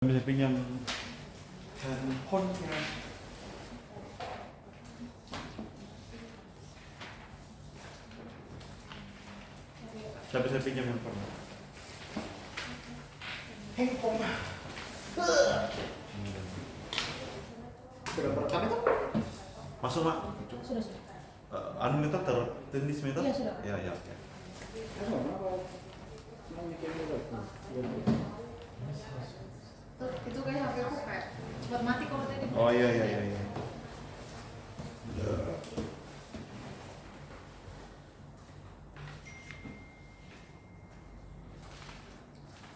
Bisa pinjam handphonenya. Saya bisa pinjam handphone. Handphone. Sudah merekam itu? Masuk, Mak. Sudah. Anu itu tertulis itu? Iya, sudah. Ya, ya, oke. Itu kayak HP aku kayak cepat mati kalau tadi. Oh iya.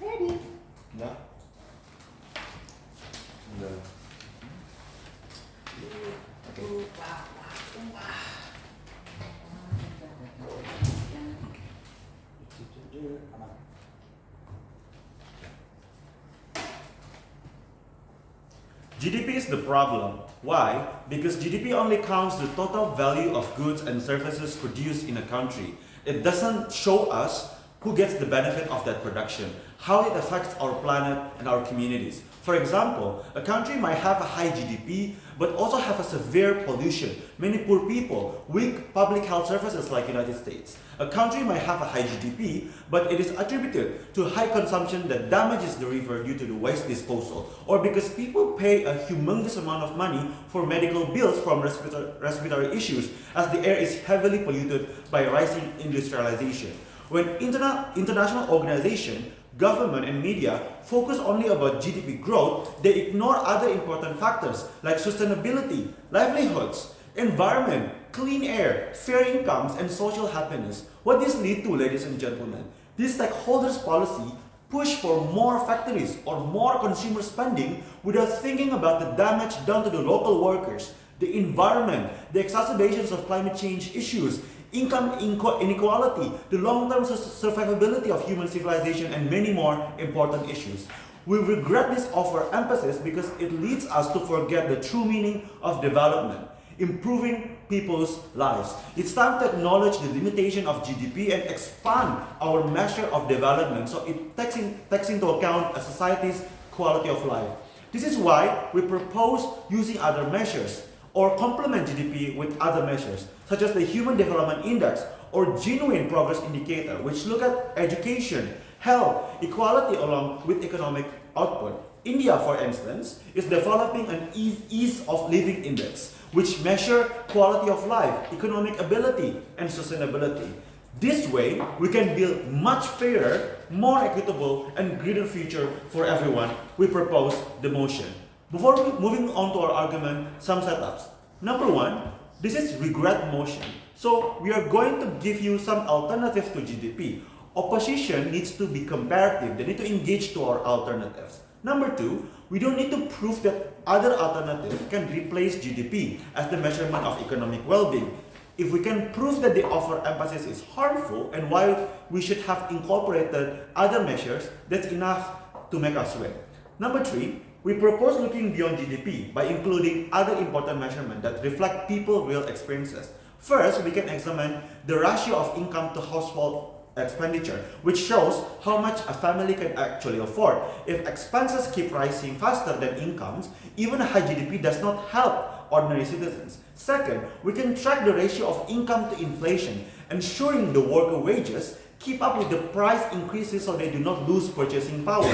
Ready. Udah. Udah. GDP is the problem. Why? Because GDP only counts the total value of goods and services produced in a country. It doesn't show us who gets the benefit of that production, how it affects our planet and our communities. For example, a country might have a high GDP, but also have a severe pollution, many poor people, weak public health services like United States. A country might have a high GDP, but it is attributed to high consumption that damages the river due to the waste disposal, or because people pay a humongous amount of money for medical bills from respiratory issues, as the air is heavily polluted by rising industrialization. When international organizations, government and media focus only about GDP growth, they ignore other important factors like sustainability, livelihoods, environment, clean air, fair incomes, and social happiness. What this lead to, ladies and gentlemen? This stakeholders policy push for more factories or more consumer spending without thinking about the damage done to the local workers, the environment, the exacerbations of climate change issues, income inequality, the long-term survivability of human civilization, and many more important issues. We regret this overemphasis because it leads us to forget the true meaning of development, improving people's lives. It's time to acknowledge the limitation of GDP and expand our measure of development so it takes into account a society's quality of life. This is why we propose using other measures or complement GDP with other measures, such as the Human Development Index or Genuine Progress Indicator, which look at education, health, equality along with economic output. India, for instance, is developing an ease of living index, which measure quality of life, economic ability, and sustainability. This way, we can build much fairer, more equitable, and greener future for everyone. We propose the motion. Before moving on to our argument, some setups. Number one, this is regret motion. So we are going to give you some alternatives to GDP. Opposition needs to be comparative. They need to engage to our alternatives. Number two, we don't need to prove that other alternatives can replace GDP as the measurement of economic well-being. If we can prove that the overemphasis is harmful and why we should have incorporated other measures, that's enough to make us win. Number three, we propose looking beyond GDP by including other important measurements that reflect people's real experiences. First, we can examine the ratio of income to household expenditure, which shows how much a family can actually afford. If expenses keep rising faster than incomes, even a high GDP does not help ordinary citizens. Second, we can track the ratio of income to inflation, ensuring the worker wages keep up with the price increases so they do not lose purchasing power.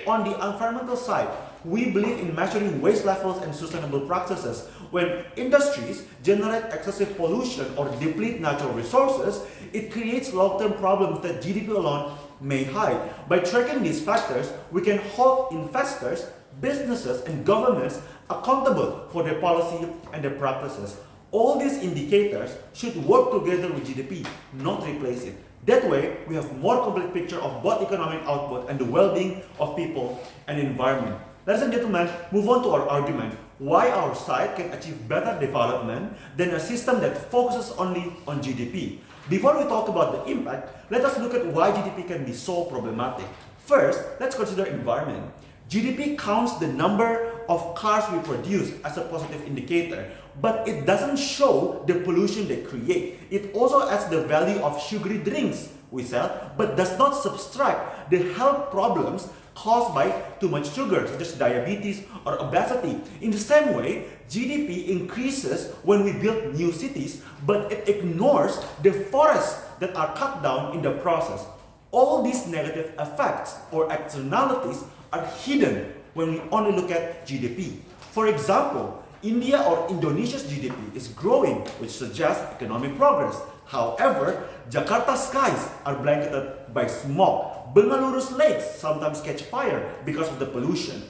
On the environmental side, we believe in measuring waste levels and sustainable practices. When industries generate excessive pollution or deplete natural resources, it creates long-term problems that GDP alone may hide. By tracking these factors, we can hold investors, businesses, and governments accountable for their policy and their practices. All these indicators should work together with GDP, not replace it. That way, we have more complete picture of both economic output and the well-being of people and environment. Ladies and gentlemen, move on to our argument. Why our side can achieve better development than a system that focuses only on GDP. Before we talk about the impact, let us look at why GDP can be so problematic. First, let's consider environment. GDP counts the number of cars we produce as a positive indicator, but it doesn't show the pollution they create. It also adds the value of sugary drinks we sell, but does not subtract the health problems caused by too much sugar, such as diabetes or obesity. In the same way, GDP increases when we build new cities, but it ignores the forests that are cut down in the process. All these negative effects or externalities are hidden when we only look at GDP. For example, India or Indonesia's GDP is growing, which suggests economic progress. However, Jakarta's skies are blanketed by smog. Bengaluru's lakes sometimes catch fire because of the pollution.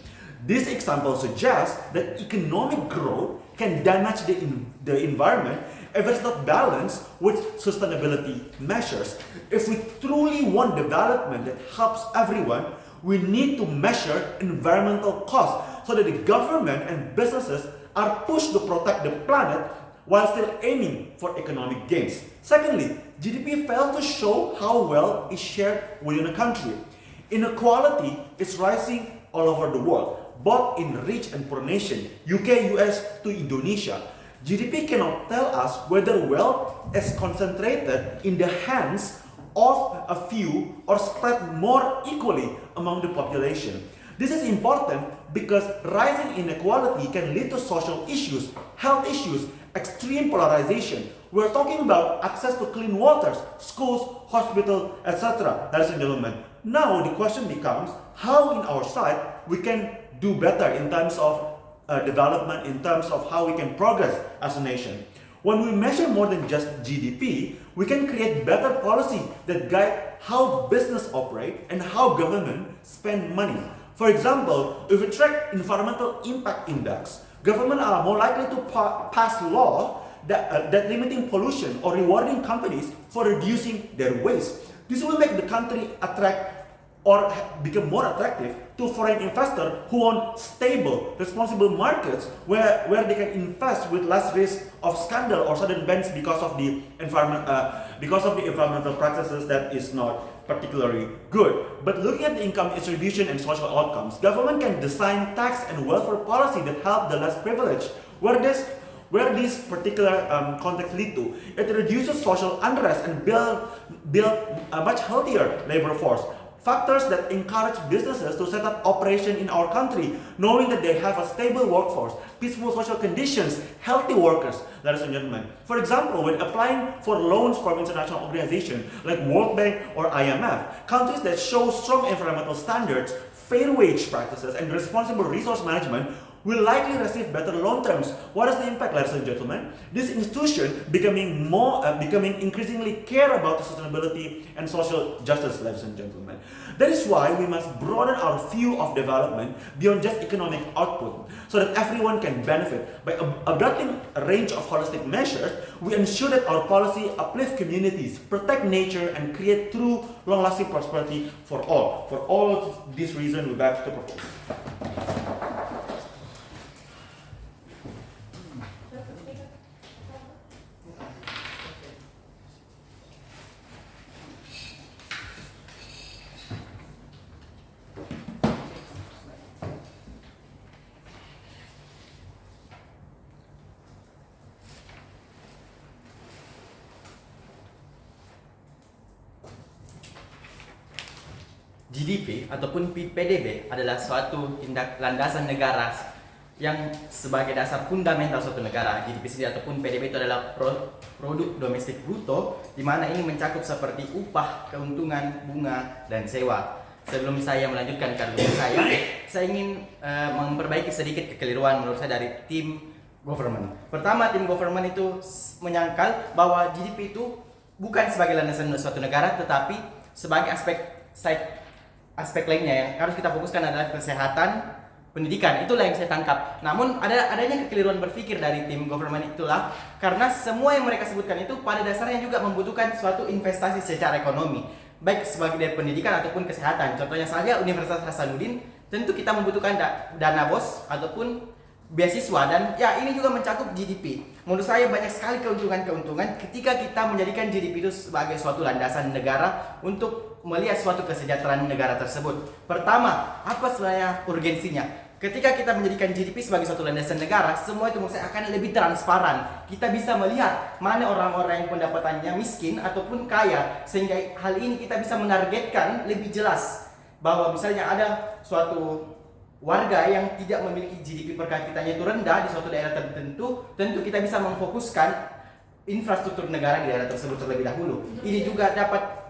This example suggests that economic growth can damage the environment if it's not balanced with sustainability measures. If we truly want development that helps everyone, we need to measure environmental costs so that the government and businesses are pushed to protect the planet while still aiming for economic gains. Secondly, GDP fails to show how well is shared within a country. Inequality is rising all over the world, both in rich and poor nations, UK, US to Indonesia. GDP cannot tell us whether wealth is concentrated in the hands of a few or spread more equally among the population. This is important because rising inequality can lead to social issues, health issues, extreme polarization. We're talking about access to clean waters, schools, hospitals, etc. Ladies and gentlemen, now the question becomes how in our side we can do better in terms of development, in terms of how we can progress as a nation. When we measure more than just GDP, we can create better policy that guide how business operate and how government spend money. For example, if we track environmental impact index, government are more likely to pass law that limiting pollution or rewarding companies for reducing their waste. This will make the country attract or become more attractive to foreign investors who want stable, responsible markets where they can invest with less risk of scandal or sudden bans because of the environmental practices that is not particularly good. But looking at the income distribution and social outcomes, government can design tax and welfare policy that help the less privileged. Where this particular context lead to, it reduces social unrest and build a much healthier labor force. Factors that encourage businesses to set up operation in our country, knowing that they have a stable workforce, peaceful social conditions, healthy workers, ladies and gentlemen. For example, when applying for loans from international organizations like World Bank or IMF, countries that show strong environmental standards, fair wage practices, and responsible resource management will likely receive better loan terms. What is the impact, ladies and gentlemen? This institution becoming increasingly care about sustainability and social justice, ladies and gentlemen. That is why we must broaden our view of development beyond just economic output, so that everyone can benefit. By adopting a range of holistic measures, we ensure that our policy uplift communities, protect nature, and create true long-lasting prosperity for all. For all of these reasons, we beg to propose. GDP ataupun PDB adalah suatu landasan negara yang sebagai dasar fundamental suatu negara. GDP sendiri ataupun PDB itu adalah produk domestik bruto, di mana ini mencakup seperti upah, keuntungan, bunga, dan sewa. Sebelum saya melanjutkan karir saya ingin memperbaiki sedikit kekeliruan menurut saya dari tim government. Pertama, tim government itu menyangkal bahwa GDP itu bukan sebagai landasan suatu negara, tetapi sebagai aspek lainnya yang harus kita fokuskan adalah kesehatan, pendidikan. Itulah yang saya tangkap. Namun adanya kekeliruan berpikir dari tim government itulah karena semua yang mereka sebutkan itu pada dasarnya juga membutuhkan suatu investasi secara ekonomi, baik sebagai dari pendidikan ataupun kesehatan. Contohnya saja Universitas Hasanuddin, tentu kita membutuhkan dana BOS ataupun beasiswa, dan ya ini juga mencakup GDP. Menurut saya banyak sekali keuntungan ketika kita menjadikan GDP itu sebagai suatu landasan negara untuk melihat suatu kesejahteraan negara tersebut. Pertama, apa sebenarnya urgensinya? Ketika kita menjadikan GDP sebagai suatu landasan negara, semua itu menurut saya akan lebih transparan. Kita bisa melihat mana orang-orang yang pendapatannya miskin ataupun kaya, sehingga hal ini kita bisa menargetkan lebih jelas. bahwa misalnya ada suatu warga yang tidak memiliki GDP per kapitanya itu rendah di suatu daerah tertentu, tentu kita bisa memfokuskan infrastruktur negara di daerah tersebut terlebih dahulu. Ini juga dapat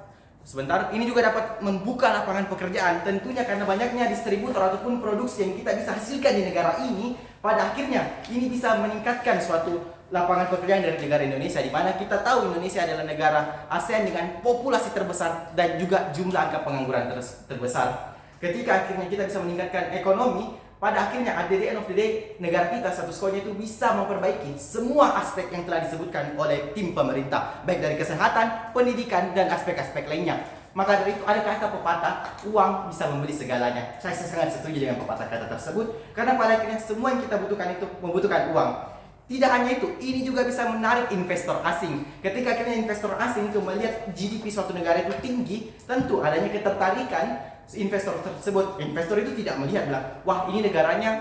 membuka lapangan pekerjaan, tentunya karena banyaknya distributor ataupun produksi yang kita bisa hasilkan di negara ini. Pada akhirnya ini bisa meningkatkan suatu lapangan pekerjaan dari negara Indonesia, di mana kita tahu Indonesia adalah negara ASEAN dengan populasi terbesar dan juga jumlah angka pengangguran terbesar. Ketika akhirnya kita bisa meningkatkan ekonomi, pada akhirnya at the end of the day negara kita status quo-nya itu bisa memperbaiki semua aspek yang telah disebutkan oleh tim pemerintah, baik dari kesehatan, pendidikan, dan aspek-aspek lainnya. Maka dari itu ada kata pepatah, uang bisa membeli segalanya. Saya sangat setuju dengan pepatah kata tersebut, karena pada akhirnya semua yang kita butuhkan itu membutuhkan uang. Tidak hanya itu, ini juga bisa menarik investor asing. Ketika akhirnya investor asing itu melihat GDP suatu negara itu tinggi, tentu adanya ketertarikan investor tersebut. Investor itu tidak melihat bilang, wah ini negaranya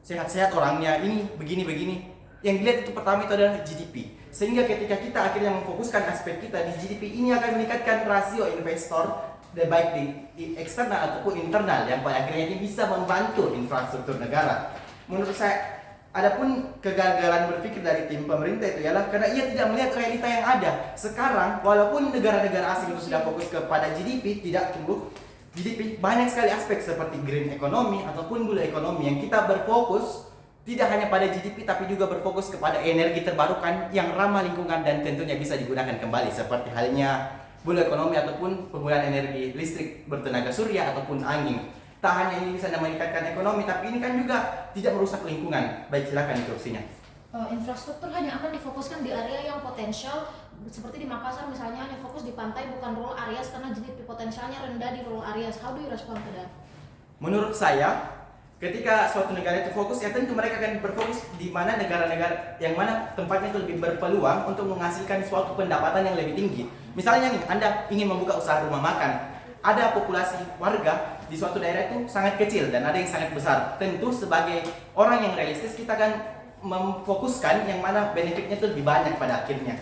sehat-sehat orangnya, ini begini-begini. Yang dilihat itu pertama itu adalah GDP. Sehingga ketika kita akhirnya memfokuskan aspek kita di GDP, ini akan meningkatkan rasio investor baik di eksternal ataupun internal, yang pada akhirnya ini bisa membantu infrastruktur negara. Menurut saya, adapun kegagalan berpikir dari tim pemerintah itu ialah karena ia tidak melihat realita yang ada. Sekarang, walaupun negara-negara asing itu sudah fokus kepada GDP, tidak tumbuh GDP, banyak sekali aspek seperti green economy ataupun blue economy yang kita berfokus tidak hanya pada GDP tapi juga berfokus kepada energi terbarukan yang ramah lingkungan dan tentunya bisa digunakan kembali, seperti halnya blue economy ataupun penggunaan energi listrik bertenaga surya ataupun angin. Tak hanya ini bisa meningkatkan ekonomi, tapi ini kan juga tidak merusak lingkungan. Baik, silakan interupsinya. Infrastruktur hanya akan difokuskan di area yang potensial, seperti di Makassar misalnya hanya fokus di pantai bukan rural areas karena GDP potensialnya rendah di rural areas. How do you respond to that? Menurut saya, ketika suatu negara itu fokus, ya tentu mereka akan berfokus di mana negara-negara yang mana tempatnya itu lebih berpeluang untuk menghasilkan suatu pendapatan yang lebih tinggi. Misalnya nih, Anda ingin membuka usaha rumah makan, ada populasi warga di suatu daerah itu sangat kecil dan ada yang sangat besar. Tentu sebagai orang yang realistis kita akan memfokuskan yang mana benefitnya itu lebih banyak pada akhirnya.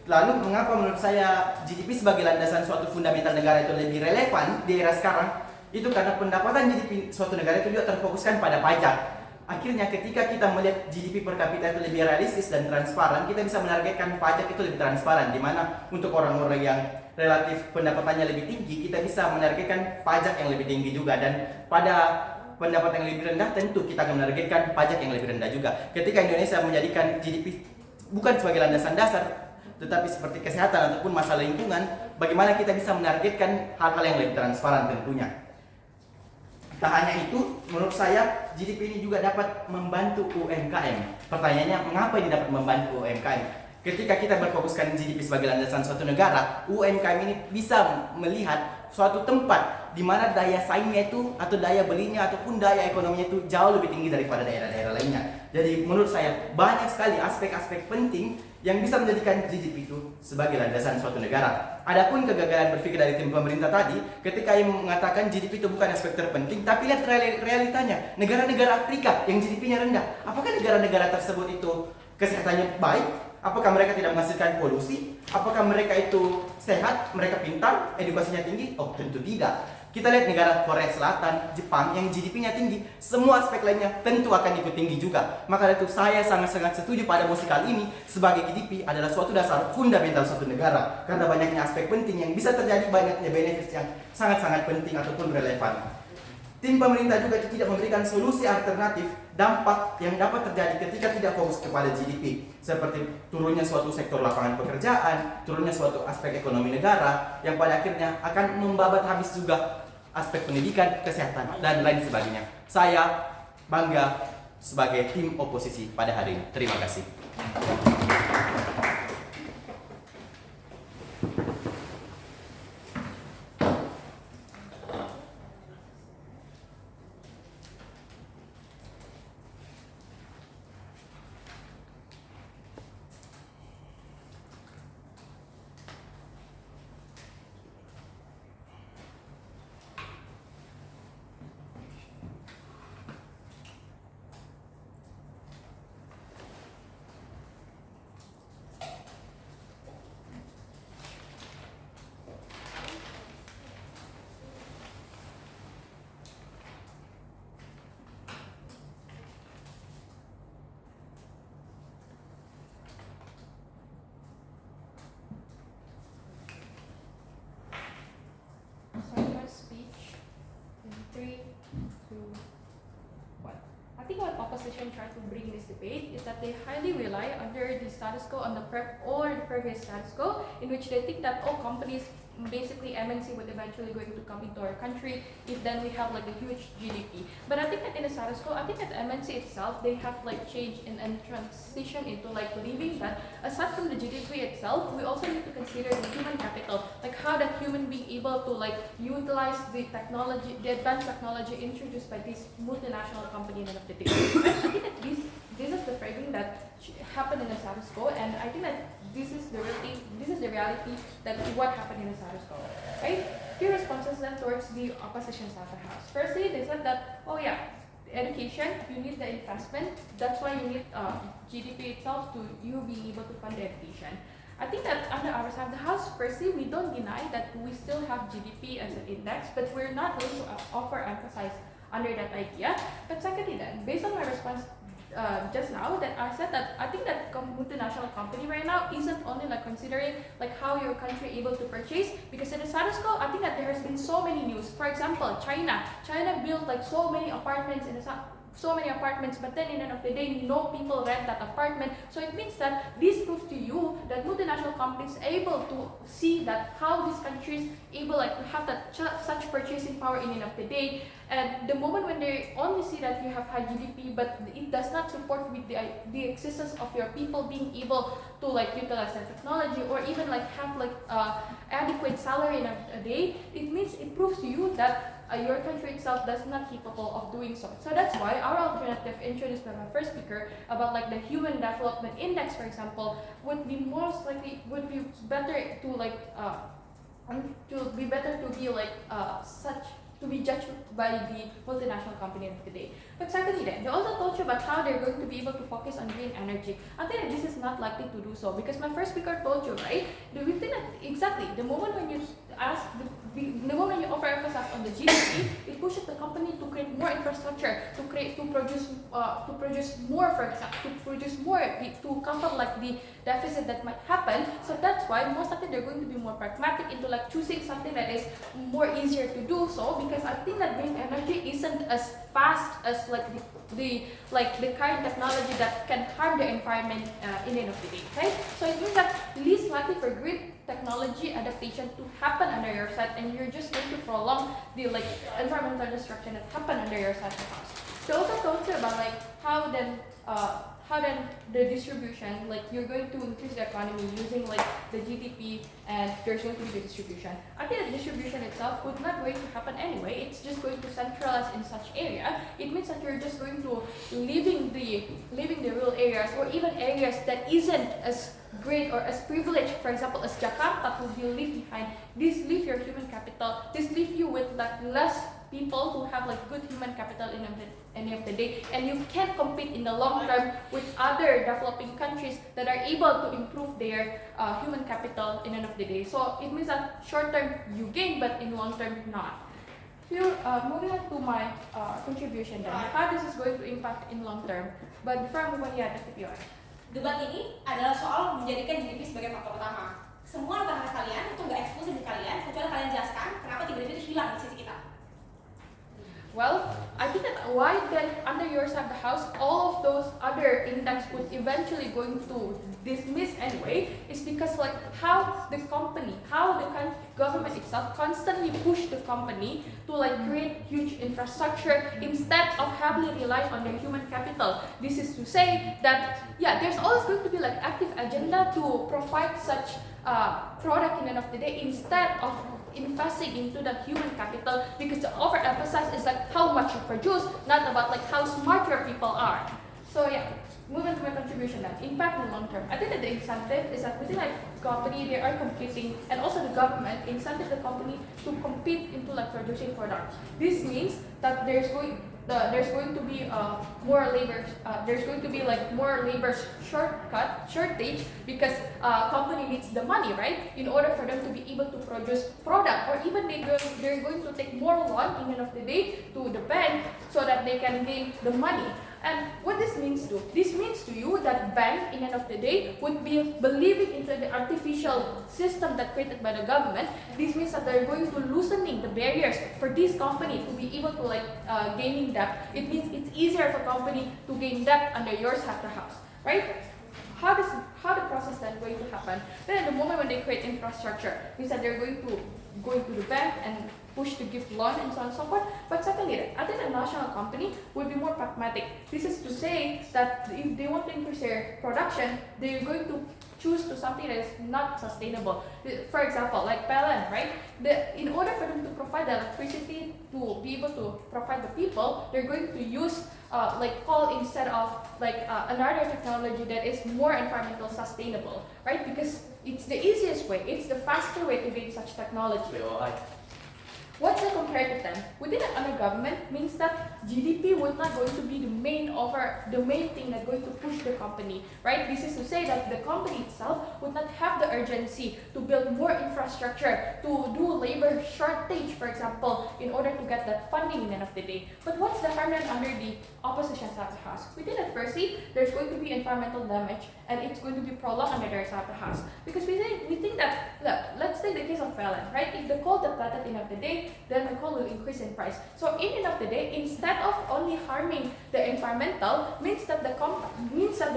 Lalu mengapa menurut saya GDP sebagai landasan suatu fundamental negara itu lebih relevan di era sekarang? Itu karena pendapatan GDP suatu negara itu juga terfokuskan pada pajak. Akhirnya ketika kita melihat GDP per kapita itu lebih realistis dan transparan, kita bisa menargetkan pajak itu lebih transparan, di mana untuk orang-orang yang relatif pendapatannya lebih tinggi, kita bisa menargetkan pajak yang lebih tinggi juga, dan pada pendapatan yang lebih rendah tentu kita akan menargetkan pajak yang lebih rendah juga. Ketika Indonesia menjadikan GDP bukan sebagai landasan dasar, tetapi seperti kesehatan ataupun masalah lingkungan, bagaimana kita bisa menargetkan hal-hal yang lebih transparan tentunya. Tak hanya itu, menurut saya GDP ini juga dapat membantu UMKM. Pertanyaannya, mengapa ini dapat membantu UMKM? Ketika kita berfokuskan GDP sebagai landasan suatu negara, UMKM ini bisa melihat suatu tempat di mana daya saingnya itu atau daya belinya ataupun daya ekonominya itu jauh lebih tinggi daripada daerah-daerah lainnya. Jadi menurut saya banyak sekali aspek-aspek penting yang bisa menjadikan GDP itu sebagai landasan suatu negara. Adapun kegagalan berpikir dari tim pemerintah tadi, ketika ia mengatakan GDP itu bukan aspek terpenting, tapi lihat realitanya. Negara-negara Afrika yang GDP-nya rendah, apakah negara-negara tersebut itu kesehatannya baik? Apakah mereka tidak menghasilkan polusi? Apakah mereka itu sehat? Mereka pintar? Edukasinya tinggi? Oh, tentu tidak. Kita lihat negara Korea Selatan, Jepang yang GDP-nya tinggi, semua aspek lainnya tentu akan ikut tinggi juga. Maka itu saya sangat-sangat setuju pada musikal ini sebagai GDP adalah suatu dasar fundamental suatu negara. Karena banyaknya aspek penting yang bisa terjadi, banyaknya benefit yang sangat-sangat penting ataupun relevan. Tim pemerintah juga tidak memberikan solusi alternatif dampak yang dapat terjadi ketika tidak fokus kepada GDP, seperti turunnya suatu sektor lapangan pekerjaan, turunnya suatu aspek ekonomi negara yang pada akhirnya akan membabat habis juga aspek pendidikan, kesehatan, dan lain sebagainya. Saya bangga sebagai tim oposisi pada hari ini. Terima kasih. of opposition try to bring this debate is that they highly rely under the status quo on the previous status quo, in which they think that all companies, basically MNC, would eventually going to come into our country if then we have like a huge GDP. But I think that in the status quo, I think that MNC itself, they have like changed and transition into like believing that aside from the GDP itself, we also need to consider the human capital, like how that human being able to like utilize the technology, the advanced technology introduced by this multinational company in the end of the day. I think that this is the framing that happened in the status quo, and I think that this is the reality that what happened in the status quo, right? Few responses then towards the opposition side of the house. Firstly, they said that, oh yeah, education, you need the investment, that's why you need GDP itself to you being able to fund the education. I think that under our side of the house, firstly, we don't deny that we still have GDP as an index, but we're not going to offer emphasis under that idea. But secondly then, based on my response just now, that I said that I think that multinational company right now isn't only like considering like how your country able to purchase, because in the status quo, I think that there has been so many news. For example, China built like so many apartments but then in the end of the day, no people rent that apartment. So it means that this proves to you that multinational companies able to see that how these countries able like to have that such purchasing power in the end of the day. And the moment when they only see that you have high GDP, but it does not support with the existence of your people being able to like utilize that technology or even like have like adequate salary in a day, it means it proves to you that your country itself does not capable of doing so. So that's why our alternative introduced by my first speaker about like the Human Development Index, for example, would be better to like to be judged by the multinational company of the day. But secondly then, they also told you about how they're going to be able to focus on green energy. I think that this is not likely to do so, because my first speaker told you, right? We think that exactly, the moment when you moment you offer emphasis on the GDP, it pushes the company to create more infrastructure, to produce more, for example, to cover like the deficit that might happen. So that's why most likely they're going to be more pragmatic into like choosing something that is more easier to do so, because I think that green energy isn't as fast as like the current technology that can harm the environment in the end of the day, right? So it means that least likely for green technology adaptation to happen under your site, and you're just going to prolong the like environmental destruction that happen under your site of house. They also talked about like how then the distribution, like you're going to increase the economy using like the GDP, and there's going to be the distribution. I think the distribution itself would not going to happen anyway. It's just going to centralize in such area. It means that you're just going to leaving the rural areas, or even areas that isn't as great or as privileged, for example, as Jakarta, who you leave behind. This leave your human capital. This leave you with like less people who have like good human capital in the end of the day, and you can't compete in the long term with other developing countries that are able to improve their human capital in the end of the day. So it means that short term you gain, but in long term not. Moving on to my contribution then, how this is going to impact in long term. But before I move on, yeah, Dr. Pior. Debat ini adalah soal menjadikan GDP sebagai faktor utama. Semua antara kalian itu nggak eksklusif di kalian, kecuali kalian jelaskan kenapa GDP itu hilang di sisi kita. Well, I think that why then under your side of the house, all of those other index would eventually going to dismiss anyway, is because like how the government itself constantly push the company to like create huge infrastructure instead of heavily rely on their human capital. This is to say that yeah, there's always going to be like active agenda to provide such product in the end of the day instead of investing into the human capital, because the overemphasize is like how much you produce, not about like how smart your people are. So yeah, moving to my contribution then, impact in long term. I think that the incentive is that within like company they are competing, and also the government incentive the company to compete into like producing products. This means that there's going to be more labor. There's going to be like more labor shortage, because company needs the money, right? In order for them to be able to produce product, or even they're going to take more loan in the end of the day to the bank so that they can gain the money. And what this means to you that bank, in the end of the day, would be believing into the artificial system that created by the government. This means that they're going to loosening the barriers for this company to be able to gaining debt. It means it's easier for company to gain debt under your SATA house, right? How the process then going to happen? Then at the moment when they create infrastructure, means that they're going to the bank and push to give loan and so on and so forth. But secondly, I think a national company would be more pragmatic. This is to say that if they want to increase their production, they're going to choose to something that is not sustainable. For example, like PLN, right? In order for them to provide the electricity to be able to provide the people, they're going to use coal instead of another technology that is more environmental sustainable, right? Because it's the easiest way, it's the faster way to gain such technology. What's the comparative time? Within under government means that GDP would not going to be the main thing that's going to push the company, right? This is to say that the company itself would not have the urgency to build more infrastructure, to do labor shortage, for example, in order to get that funding in the end of the day. But what's the harm under the opposition side of the house? Within that firstly, there's going to be environmental damage and it's going to be prolonged under their side of the house. Because we think that, look, let's take the case of PLN, right? If the coal depleted in the end of the day, then the coal will increase in price. So in the end of the day, instead of only harming the environmental, means that the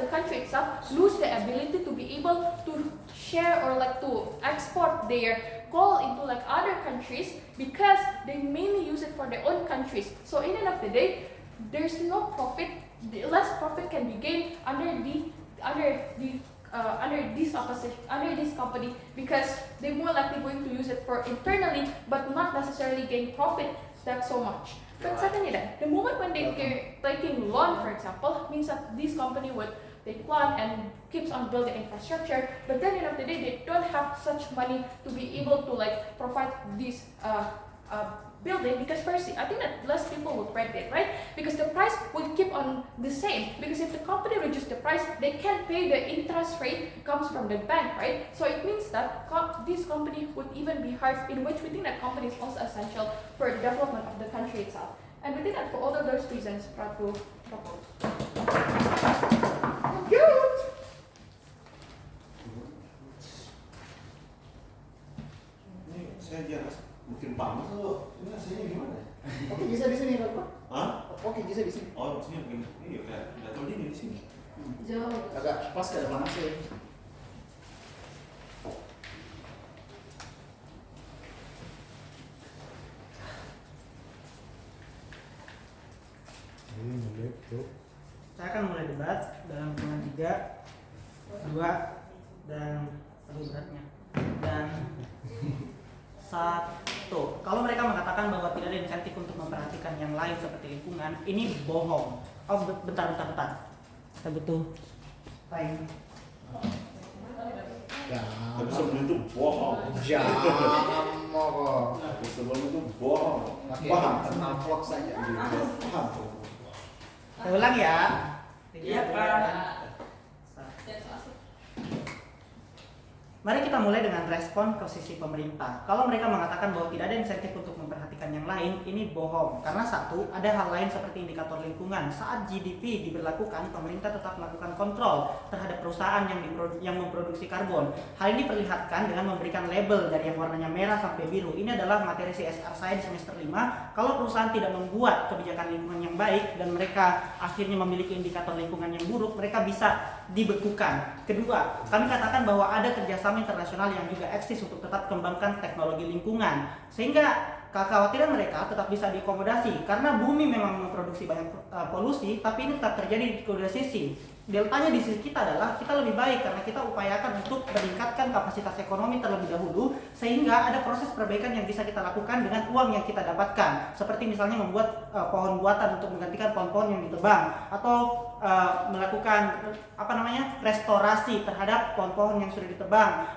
country itself lose the ability to be able to share or to export their coal into other countries because they mainly use it for their own countries. So in the end of the day, there's no profit. Less profit can be gained under this company because they're more likely going to use it for internally but not necessarily gain profit that so much. But secondly then, the moment when they're taking loan, for example, means that this company would take loan and keeps on building infrastructure, but then at the end of the day they don't have such money to be able to provide this building, because firstly, I think that less people would rent it, right? Because the price will keep on the same. Because if the company reduces the price, they can't pay the interest rate comes from the bank, right? So it means that this company would even be hard, in which we think that company is also essential for the development of the country itself. And we think that for all of those reasons, Pratu propose. Thank you. Saya dia mungkin panas. Ini hasilnya gimana? Oke, bisa di sini, Pak. Hah? Oke, bisa di sini. Oh, sini begini. Iya, kayak tahu di sini. Jauh. Agak pas ke depan sih. Saya akan mulai debat dalam hitungan 3, 2, dan beratnya. Dan 1. Kalau mereka mengatakan bahwa tidak ada insentif untuk memperhatikan yang lain seperti lingkungan, ini bohong. Oh, bentar. Saya butuh time. Tapi sebelum itu bohong. Jangan mau. Sebelum itu bohong. Paham? Kenal vlog saja. Paham. Saya ulang ya. Iya, Pak. Mari kita mulai dengan respon ke sisi pemerintah. Kalau mereka mengatakan bahwa tidak ada insentif untuk memperhatikan yang lain, ini bohong. Karena 1, ada hal lain seperti indikator lingkungan. Saat GDP diberlakukan, pemerintah tetap melakukan kontrol terhadap perusahaan yang memproduksi karbon. Hal ini diperlihatkan dengan memberikan label dari yang warnanya merah sampai biru. Ini adalah materi CSR saya di semester 5. Kalau perusahaan tidak membuat kebijakan lingkungan yang baik dan mereka akhirnya memiliki indikator lingkungan yang buruk, mereka bisa dibekukan. Kedua, kami katakan bahwa ada kerjasama internasional yang juga eksis untuk tetap kembangkan teknologi lingkungan, sehingga kekhawatiran mereka tetap bisa diakomodasi karena bumi memang memproduksi banyak polusi, tapi ini tetap terjadi di kedua sisi. Deltanya di sisi kita adalah kita lebih baik karena kita upayakan untuk meningkatkan kapasitas ekonomi terlebih dahulu, sehingga ada proses perbaikan yang bisa kita lakukan dengan uang yang kita dapatkan, seperti misalnya membuat pohon buatan untuk menggantikan pohon-pohon yang ditebang, atau melakukan restorasi terhadap pohon-pohon yang sudah ditebang,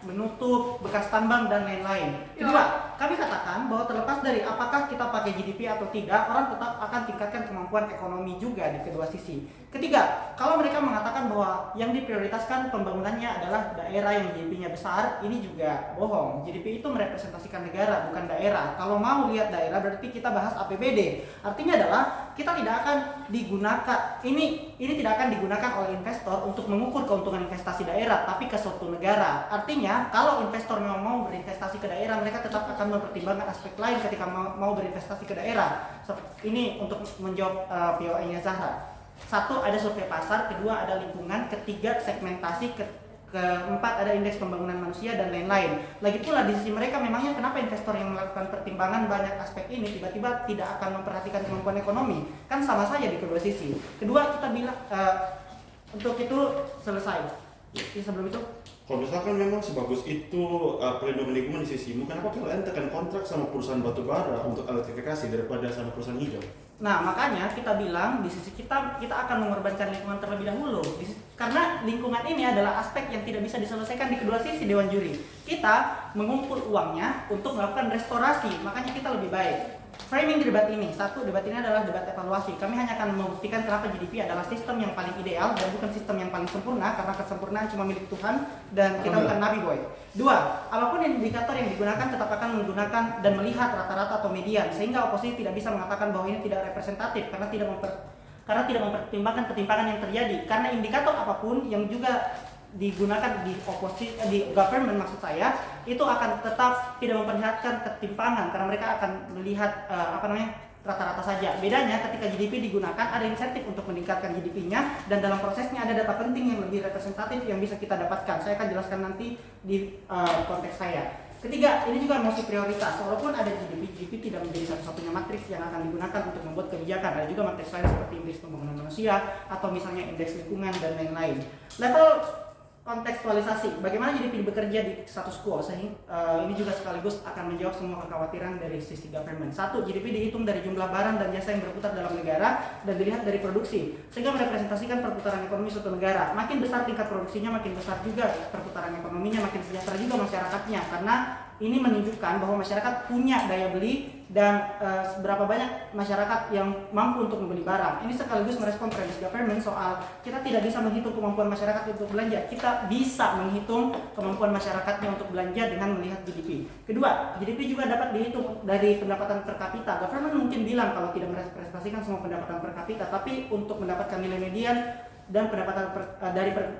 menutup bekas tambang dan lain-lain. Kedua, kami katakan bahwa terlepas dari apakah kita pakai GDP atau tidak, orang tetap akan tingkatkan kemampuan ekonomi juga di kedua sisi. Ketiga, kalau mereka mengatakan bahwa yang diprioritaskan pembangunannya adalah daerah yang GDP-nya besar, ini juga bohong. GDP itu merepresentasikan negara, bukan daerah. Kalau mau lihat daerah berarti kita bahas APBD. Artinya adalah kita tidak akan digunakan ini tidak akan digunakan oleh investor untuk mengukur keuntungan investasi daerah, tapi ke suatu negara. Artinya kalau investor memang mau berinvestasi ke daerah, mereka tetap akan mempertimbangkan aspek lain ketika mau berinvestasi ke daerah. Ini untuk menjawab POI-nya Zahra. Satu, ada survei pasar, kedua ada lingkungan, ketiga segmentasi, keempat ada indeks pembangunan manusia dan lain-lain. Lagi pula di sisi mereka memangnya kenapa investor yang melakukan pertimbangan banyak aspek ini tiba-tiba tidak akan memperhatikan kemampuan ekonomi? Kan sama saja di kedua sisi. Kedua, kita bilang untuk itu selesai. Jadi sebelum itu, kalau misalkan memang sebagus itu pelindungan lingkungan di sisimu, kenapa kalian tekan kontrak sama perusahaan batubara untuk elektrifikasi daripada sama perusahaan hijau? nah makanya kita bilang di sisi kita akan mengorbankan lingkungan terlebih dahulu. Karena lingkungan ini adalah aspek yang tidak bisa diselesaikan di kedua sisi Dewan Juri. Kita mengumpul uangnya untuk melakukan restorasi, makanya kita lebih baik. Framing di debat ini, satu, debat ini adalah debat evaluasi. Kami hanya akan membuktikan kenapa GDP adalah sistem yang paling ideal dan bukan sistem yang paling sempurna, karena kesempurnaan cuma milik Tuhan dan kita bukan Nabi Boy. Dua, apapun indikator yang digunakan tetap akan menggunakan dan melihat rata-rata atau median, sehingga oposisi tidak bisa mengatakan bahwa ini tidak representatif karena tidak mempertimbangkan ketimpangan yang terjadi. Karena indikator apapun yang juga digunakan di oposisi di government maksud saya itu akan tetap tidak memperlihatkan ketimpangan karena mereka akan melihat rata-rata saja. Bedanya ketika GDP digunakan ada insentif untuk meningkatkan GDP-nya dan dalam prosesnya ada data penting yang lebih representatif yang bisa kita dapatkan. Saya akan jelaskan nanti di konteks saya. Ketiga, ini juga masih prioritas. Walaupun ada GDP tidak menjadi satu-satunya matriks yang akan digunakan untuk membuat kebijakan. Ada juga matriks lain seperti indeks pembangunan manusia atau misalnya indeks lingkungan dan lain-lain. Level kontekstualisasi, bagaimana GDP bekerja di status quo, sehingga ini juga sekaligus akan menjawab semua kekhawatiran dari sisi government. Satu, GDP dihitung dari jumlah barang dan jasa yang berputar dalam negara dan dilihat dari produksi, sehingga merepresentasikan perputaran ekonomi suatu negara. Makin besar tingkat produksinya, makin besar juga perputaran ekonominya, makin sejahtera juga masyarakatnya, karena ini menunjukkan bahwa masyarakat punya daya beli dan seberapa banyak masyarakat yang mampu untuk membeli barang. Ini sekaligus merespon premis government soal kita tidak bisa menghitung kemampuan masyarakat untuk belanja. Kita bisa menghitung kemampuan masyarakatnya untuk belanja dengan melihat GDP. Kedua, GDP juga dapat dihitung dari pendapatan per kapita. Government mungkin bilang kalau tidak merepresentasikan semua pendapatan per kapita, tapi untuk mendapatkan nilai median dan pendapatan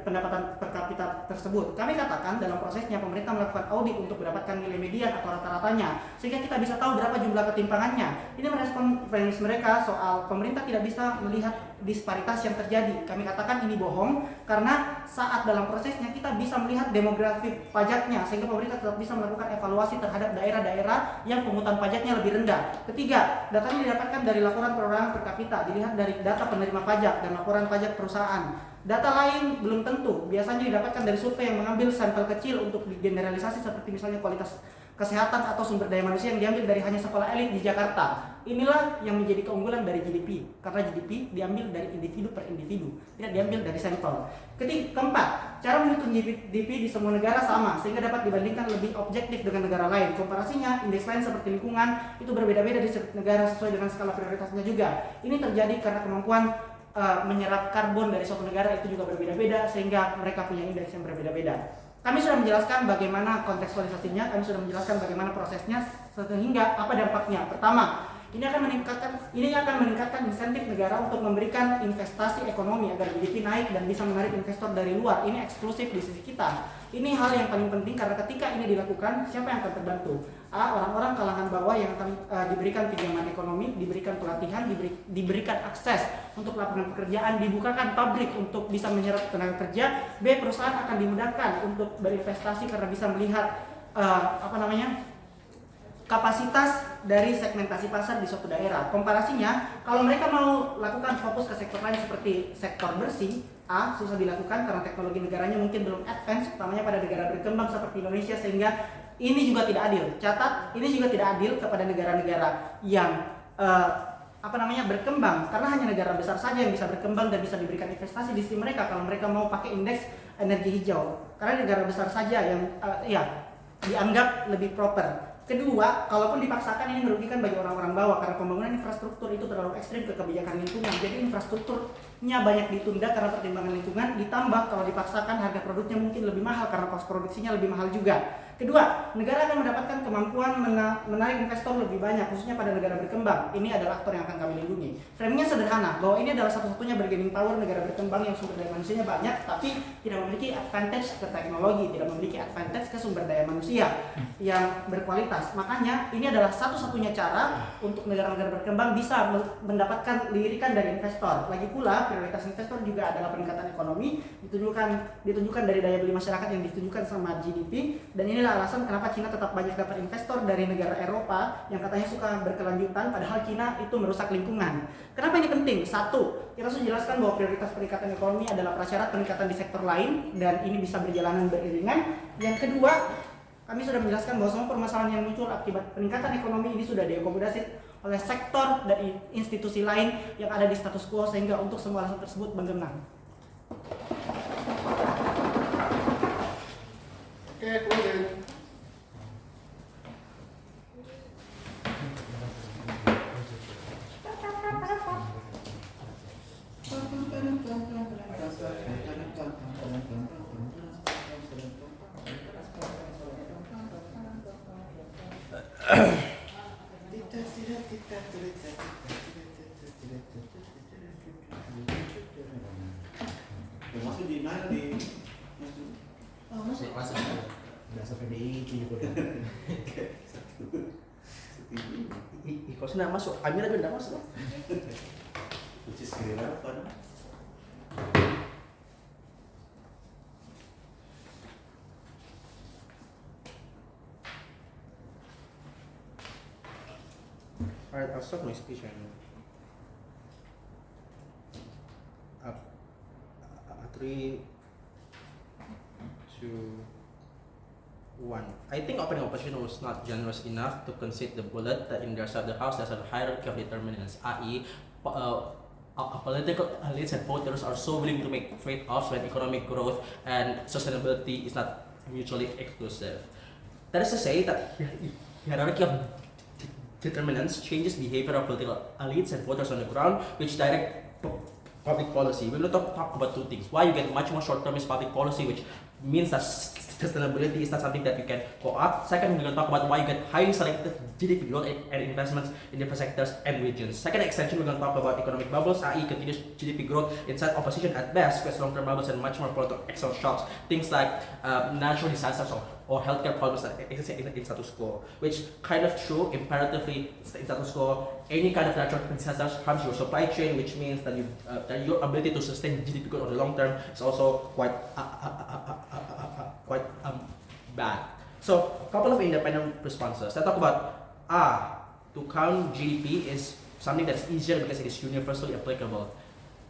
pendapatan per kapita tersebut. Kami katakan dalam prosesnya pemerintah melakukan audit untuk mendapatkan nilai median atau rata-ratanya, sehingga kita bisa tahu berapa jumlah ketimpangannya. Ini merespon premis mereka soal pemerintah tidak bisa melihat disparitas yang terjadi. Kami katakan ini bohong karena saat dalam prosesnya kita bisa melihat demografi pajaknya, sehingga pemerintah tetap bisa melakukan evaluasi terhadap daerah-daerah yang pungutan pajaknya lebih rendah. Ketiga, datanya didapatkan dari laporan perorangan per kapita, dilihat dari data penerima pajak dan laporan pajak perusahaan. Data lain belum tentu, biasanya didapatkan dari survei yang mengambil sampel kecil untuk digeneralisasi seperti misalnya kualitas kesehatan atau sumber daya manusia yang diambil dari hanya sekolah elit di Jakarta. Inilah yang menjadi keunggulan dari GDP, karena GDP diambil dari individu per individu, tidak diambil dari sampel. Keempat, cara menghitung GDP di semua negara sama, sehingga dapat dibandingkan lebih objektif dengan negara lain. Komparasinya, indeks lain seperti lingkungan itu berbeda-beda di setiap negara sesuai dengan skala prioritasnya juga. Ini terjadi karena kemampuan menyerap karbon dari suatu negara itu juga berbeda-beda, sehingga mereka punya indeks yang berbeda-beda. Kami sudah menjelaskan bagaimana kontekstualisasinya, kami sudah menjelaskan bagaimana prosesnya, sehingga apa dampaknya. Pertama, ini akan meningkatkan insentif negara untuk memberikan investasi ekonomi agar GDP naik dan bisa menarik investor dari luar. Ini eksklusif di sisi kita. Ini hal yang paling penting karena ketika ini dilakukan, siapa yang akan terbantu? Orang-orang kalangan bawah yang akan diberikan pinjaman ekonomi, diberikan pelatihan, diberikan akses untuk lapangan pekerjaan, dibukakan pabrik untuk bisa menyerap tenaga kerja. B, perusahaan akan dimudahkan untuk berinvestasi karena bisa melihat kapasitas dari segmentasi pasar di suatu daerah. Komparasinya, kalau mereka mau lakukan fokus ke sektor lain seperti sektor bersih, susah dilakukan karena teknologi negaranya mungkin belum advance, utamanya pada negara berkembang seperti Indonesia, sehingga ini juga tidak adil. Catat, ini juga tidak adil kepada negara-negara yang berkembang, karena hanya negara besar saja yang bisa berkembang dan bisa diberikan investasi di sisi mereka kalau mereka mau pakai indeks energi hijau. Karena negara besar saja yang dianggap lebih proper. Kedua, kalaupun dipaksakan ini merugikan bagi orang-orang bawah karena pembangunan infrastruktur itu terlalu ekstrim ke kebijakan lingkungan. Jadi infrastrukturnya banyak ditunda karena pertimbangan lingkungan, ditambah kalau dipaksakan harga produknya mungkin lebih mahal karena kos produksinya lebih mahal juga. Kedua, negara akan mendapatkan kemampuan menarik investor lebih banyak, khususnya pada negara berkembang. Ini adalah aktor yang akan kami lindungi. Framingnya sederhana, bahwa ini adalah satu-satunya bargaining power negara berkembang yang sumber daya manusianya banyak, tapi tidak memiliki advantage ke teknologi, tidak memiliki advantage ke sumber daya manusia yang berkualitas. Makanya, ini adalah satu-satunya cara untuk negara-negara berkembang bisa mendapatkan lirikan dari investor. Lagi pula, prioritas investor juga adalah peningkatan ekonomi, ditunjukkan dari daya beli masyarakat yang ditunjukkan sama GDP, dan inilah alasan kenapa Cina tetap banyak dapat investor dari negara Eropa yang katanya suka berkelanjutan, padahal Cina itu merusak lingkungan. Kenapa ini penting? Satu, kita sudah jelaskan bahwa prioritas peningkatan ekonomi adalah prasyarat peningkatan di sektor lain, dan ini bisa berjalanan beriringan. Yang kedua, kami sudah menjelaskan bahwa semua permasalahan yang muncul akibat peningkatan ekonomi ini sudah diakomodasi oleh sektor dari institusi lain yang ada di status quo, sehingga untuk semua alasan tersebut menggenang. Oke, closing. Masuk di mana di? Masuk. Dasar PDI gitu. Kau sudah masuk, Amira juga sudah masuk. Which is irrelevant. Alright, I'll start my speech and up 3, 2, 1. I think opening opposition was not generous enough to concede the bullet that in their side of the house there's a hierarchy of determinants, i.e. Political elites and voters are so willing to make trade-offs when economic growth and sustainability is not mutually exclusive. That is to say that hierarchy of determinants changes behavior of political elites and voters on the ground, which direct public policy. We're going to talk about two things. Why you get much more short-termist public policy, which means that sustainability is not something that you can go up. Second, we're going to talk about why you get highly selective GDP growth and investments in different sectors and regions. Second extension, we're going to talk about economic bubbles, i.e. continuous GDP growth inside opposition at best, creates long-term bubbles and much more prone to external shocks. Things like natural disasters or healthcare problems that exist in status quo, which kind of true imperatively in status quo. Any kind of natural disasters harms your supply chain, which means that that your ability to sustain GDP growth on the long term is also quite bad. So, a couple of independent responses. Let's talk about to count GDP is something that's easier because it is universally applicable.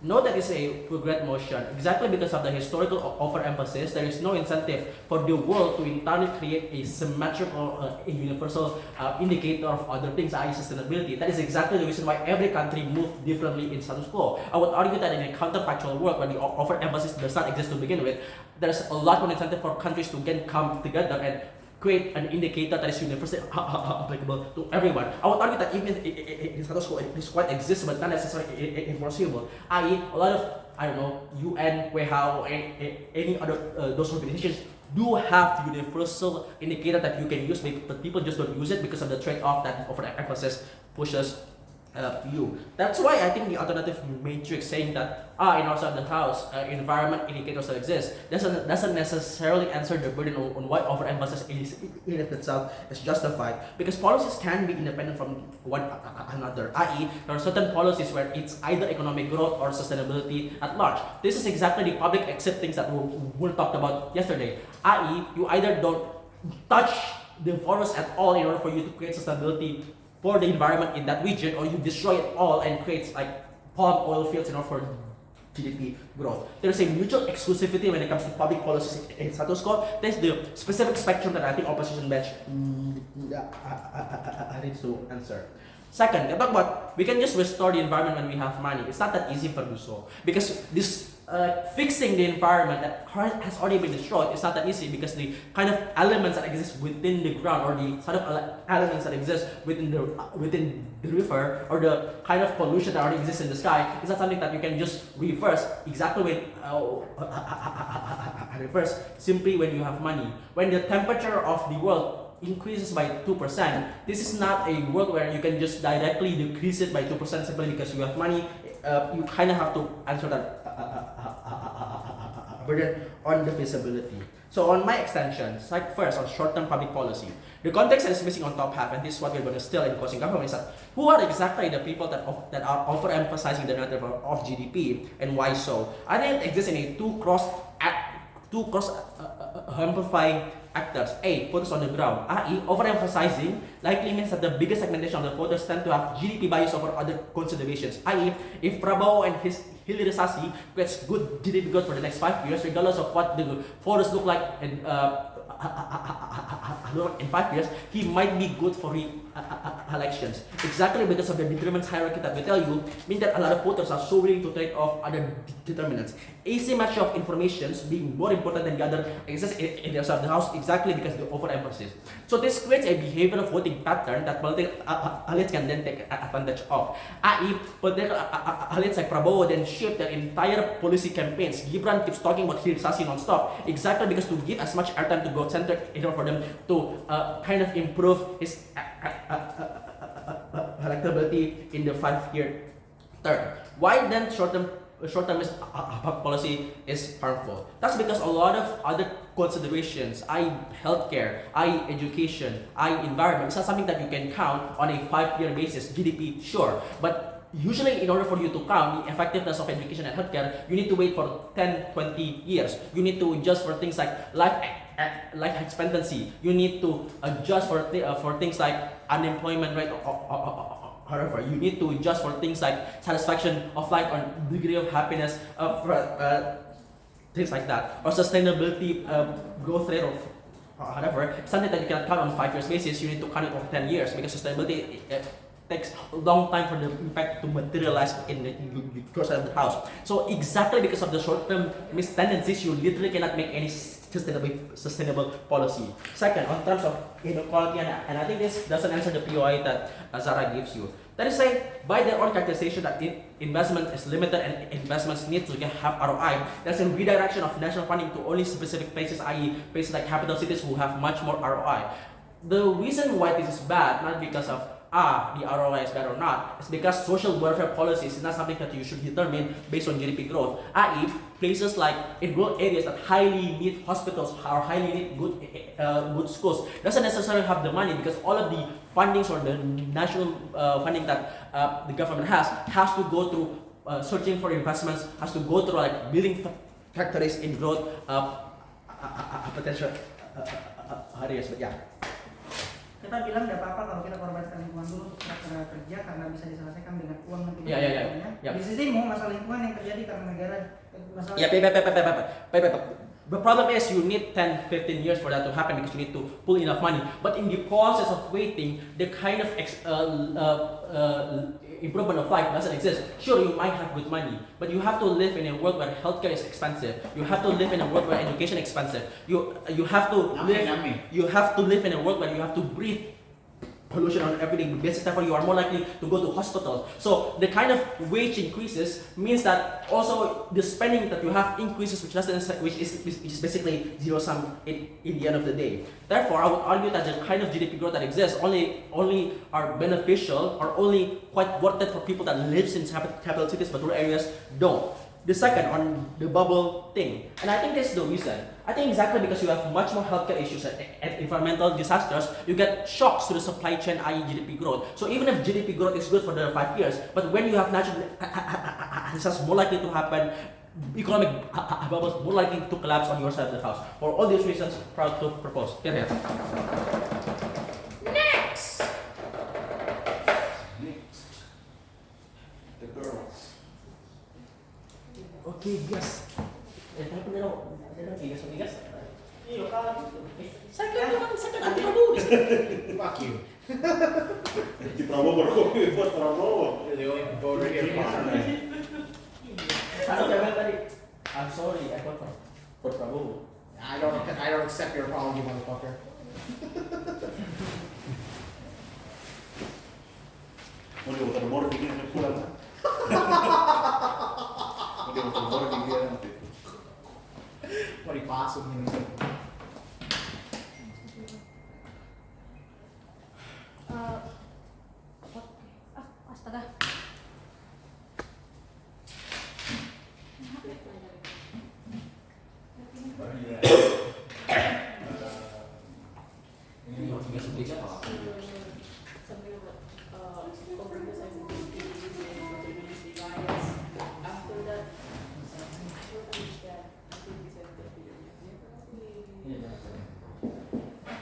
Note that it's a regret motion. Exactly because of the historical overemphasis, there is no incentive for the world to entirely create a symmetrical, a universal indicator of other things, i.e. sustainability. That is exactly the reason why every country moved differently in status quo. I would argue that in a counterfactual world where the overemphasis does not exist to begin with, there's a lot more incentive for countries to come together and create an indicator that is universally applicable to everyone. I would argue that even in status quo, this quite exists, but not necessarily enforceable. I.e., a lot of, UN, WHO, any other those organizations do have universal indicator that you can use, but people just don't use it because of the trade-off that overemphasis pushes you. That's why I think the alternative matrix saying that in outside the house environment indicators that exist doesn't necessarily answer the burden on why overemphasis in itself is justified, because policies can be independent from one another, i.e. there are certain policies where it's either economic growth or sustainability at large. This is exactly the public exit things that we talked about yesterday, i.e. you either don't touch the forest at all in order for you to create sustainability for the environment in that region, or you destroy it all and create like palm oil fields in order for GDP growth. There's a mutual exclusivity when it comes to public policies in status quo. There's the specific spectrum that I think opposition bench needs to answer. Second, we talk about we can just restore the environment when we have money. It's not that easy for do so, because this fixing the environment that has already been destroyed is not that easy, because the kind of elements that exist within the ground, or the sort of elements that exist within the river, or the kind of pollution that already exists in the sky, is not something that you can just reverse exactly when reverse simply when you have money. When the temperature of the world increases by 2%, this is not a world where you can just directly decrease it by 2% simply because you have money. You kind of have to answer that burden on the feasibility. So on my extensions, like first on short-term public policy, the context that is missing on top half, and this is what we're going to still in closing government, is that who are exactly the people that are overemphasizing the narrative of GDP, and why so? I think it exists in a two cross amplifying actors. A, voters on the ground, i.e. overemphasizing likely means that the biggest segmentation of the voters tend to have GDP bias over other considerations, i.e. if Prabowo and his hilirisasi gets good GDP growth for the next 5 years, regardless of what the voters look like in 5 years, he might be good for elections. Exactly because of the determinants hierarchy that we tell you, mean that a lot of voters are so willing to trade off other determinants. Asymmetry of informations being more important than the other exists in the house exactly because of the overemphasis. So this creates a behavioral voting pattern that political elites can then take advantage of. I.e. political elites like Prabowo then shape their entire policy campaigns. Gibran keeps talking about hilirisasi non-stop exactly because to give as much airtime to go center in order for them to kind of improve his electability in the 5-year term. Why then short-termist policy is harmful? That's because a lot of other considerations, i.e. healthcare, i.e. education, i.e. environment, it's not something that you can count on a 5-year basis. GDP, sure, but usually in order for you to count the effectiveness of education and healthcare, you need to wait for 10-20 years. You need to adjust for things like life expectancy. You need to adjust for things like unemployment rate, however, you need to adjust for things like satisfaction of life or degree of happiness, things like that, or sustainability growth rate of whatever. Something that you cannot count on 5 years basis. You need to count it on 10 years because sustainability takes a long time for the impact to materialize in the growth side of the house. So exactly because of the short-term tendencies, you literally cannot make any sustainable policy. Second, on terms of inequality, and I think this doesn't answer the POI that Zara gives you. That is say, by their own characterization that investment is limited and investments need to have ROI, there's a redirection of national funding to only specific places, i.e. places like capital cities who have much more ROI. The reason why this is bad, not because of the ROI is bad or not, it's because social welfare policies is not something that you should determine based on GDP growth, i.e. places like in rural areas that highly need hospitals or highly need good schools doesn't necessarily have the money, because all of the fundings or the national funding that the government has to go through searching for investments, has to go through like building factories in growth potential areas. But yeah. Kita bilang tidak apa-apa kalau kita korbankan lingkungan dulu untuk tenaga kerja karena bisa diselesaikan dengan uang nanti. Di sisimu masalah lingkungan yang terjadi karena negara masalah. The problem is you need 10-15 years for that to happen because you need to pull enough money. But in the process of waiting, the kind of improvement of life doesn't exist. Sure, you might have good money, but you have to live in a world where healthcare is expensive. You have to live in a world where education is expensive. You have to live in a world where you have to breathe pollution on every day basis. Therefore, you are more likely to go to hospitals. So the kind of wage increases means that also the spending that you have increases, which is basically zero sum in the end of the day. Therefore, I would argue that the kind of GDP growth that exists only are beneficial or only quite worth it for people that lives in capital cities, but rural areas don't. The second, on the bubble thing, and I think this is the reason. I think exactly because you have much more healthcare issues and environmental disasters, you get shocks to the supply chain, i.e. GDP growth. So even if GDP growth is good for the 5 years, but when you have natural disasters more likely to happen, economic bubbles more likely to collapse on your side of the house. For all these reasons, proud to propose. Yeah. Next. The girls. Okay, guys. Fuck you. Di Prabowo baru kopi buat Prabowo. You're already a partner. Satu level tadi. I'm sorry, I vote for Prabowo. I don't accept your apology, motherfucker. Mau dia morphing dia pulang. Mau dia morphing dia nanti. Mau dipasung ini. Astaga.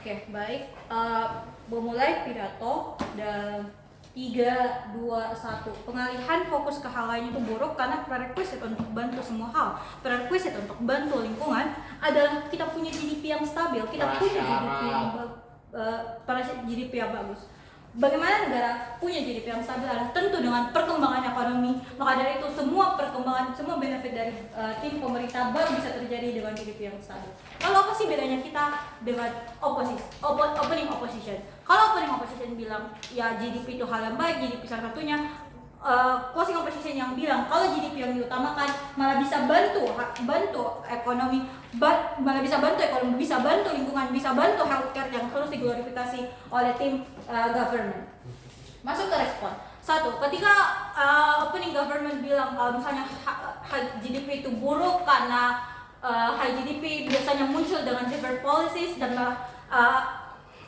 Oke, baik. Memulai pidato dan 3, 2, 1. Pengalihan fokus ke hal lain itu buruk karena prerequisite untuk bantu semua hal. Prerequisite untuk bantu lingkungan adalah kita punya GDP yang stabil, kita punya GDP yang bagus. Bagaimana negara punya GDP yang stabil adalah tentu dengan perkembangan ekonomi. Maka dari itu semua perkembangan, semua benefit dari tim pemerintah baru bisa terjadi dengan GDP yang stabil. Lalu apa sih bedanya kita dengan opening opposition? Kalau opening opposition bilang ya GDP itu hal yang baik, GDP salah satunya. Closing opposition yang bilang kalau GDP yang diutamakan malah bisa bantu ekonomi, malah bisa bantu ekonomi, bisa bantu lingkungan, bisa bantu healthcare yang terus diglorifikasi oleh tim government. Masuk ke respon. 1. Ketika opening government bilang kalau misalnya GDP itu buruk karena high GDP biasanya muncul dengan severe policies dan malah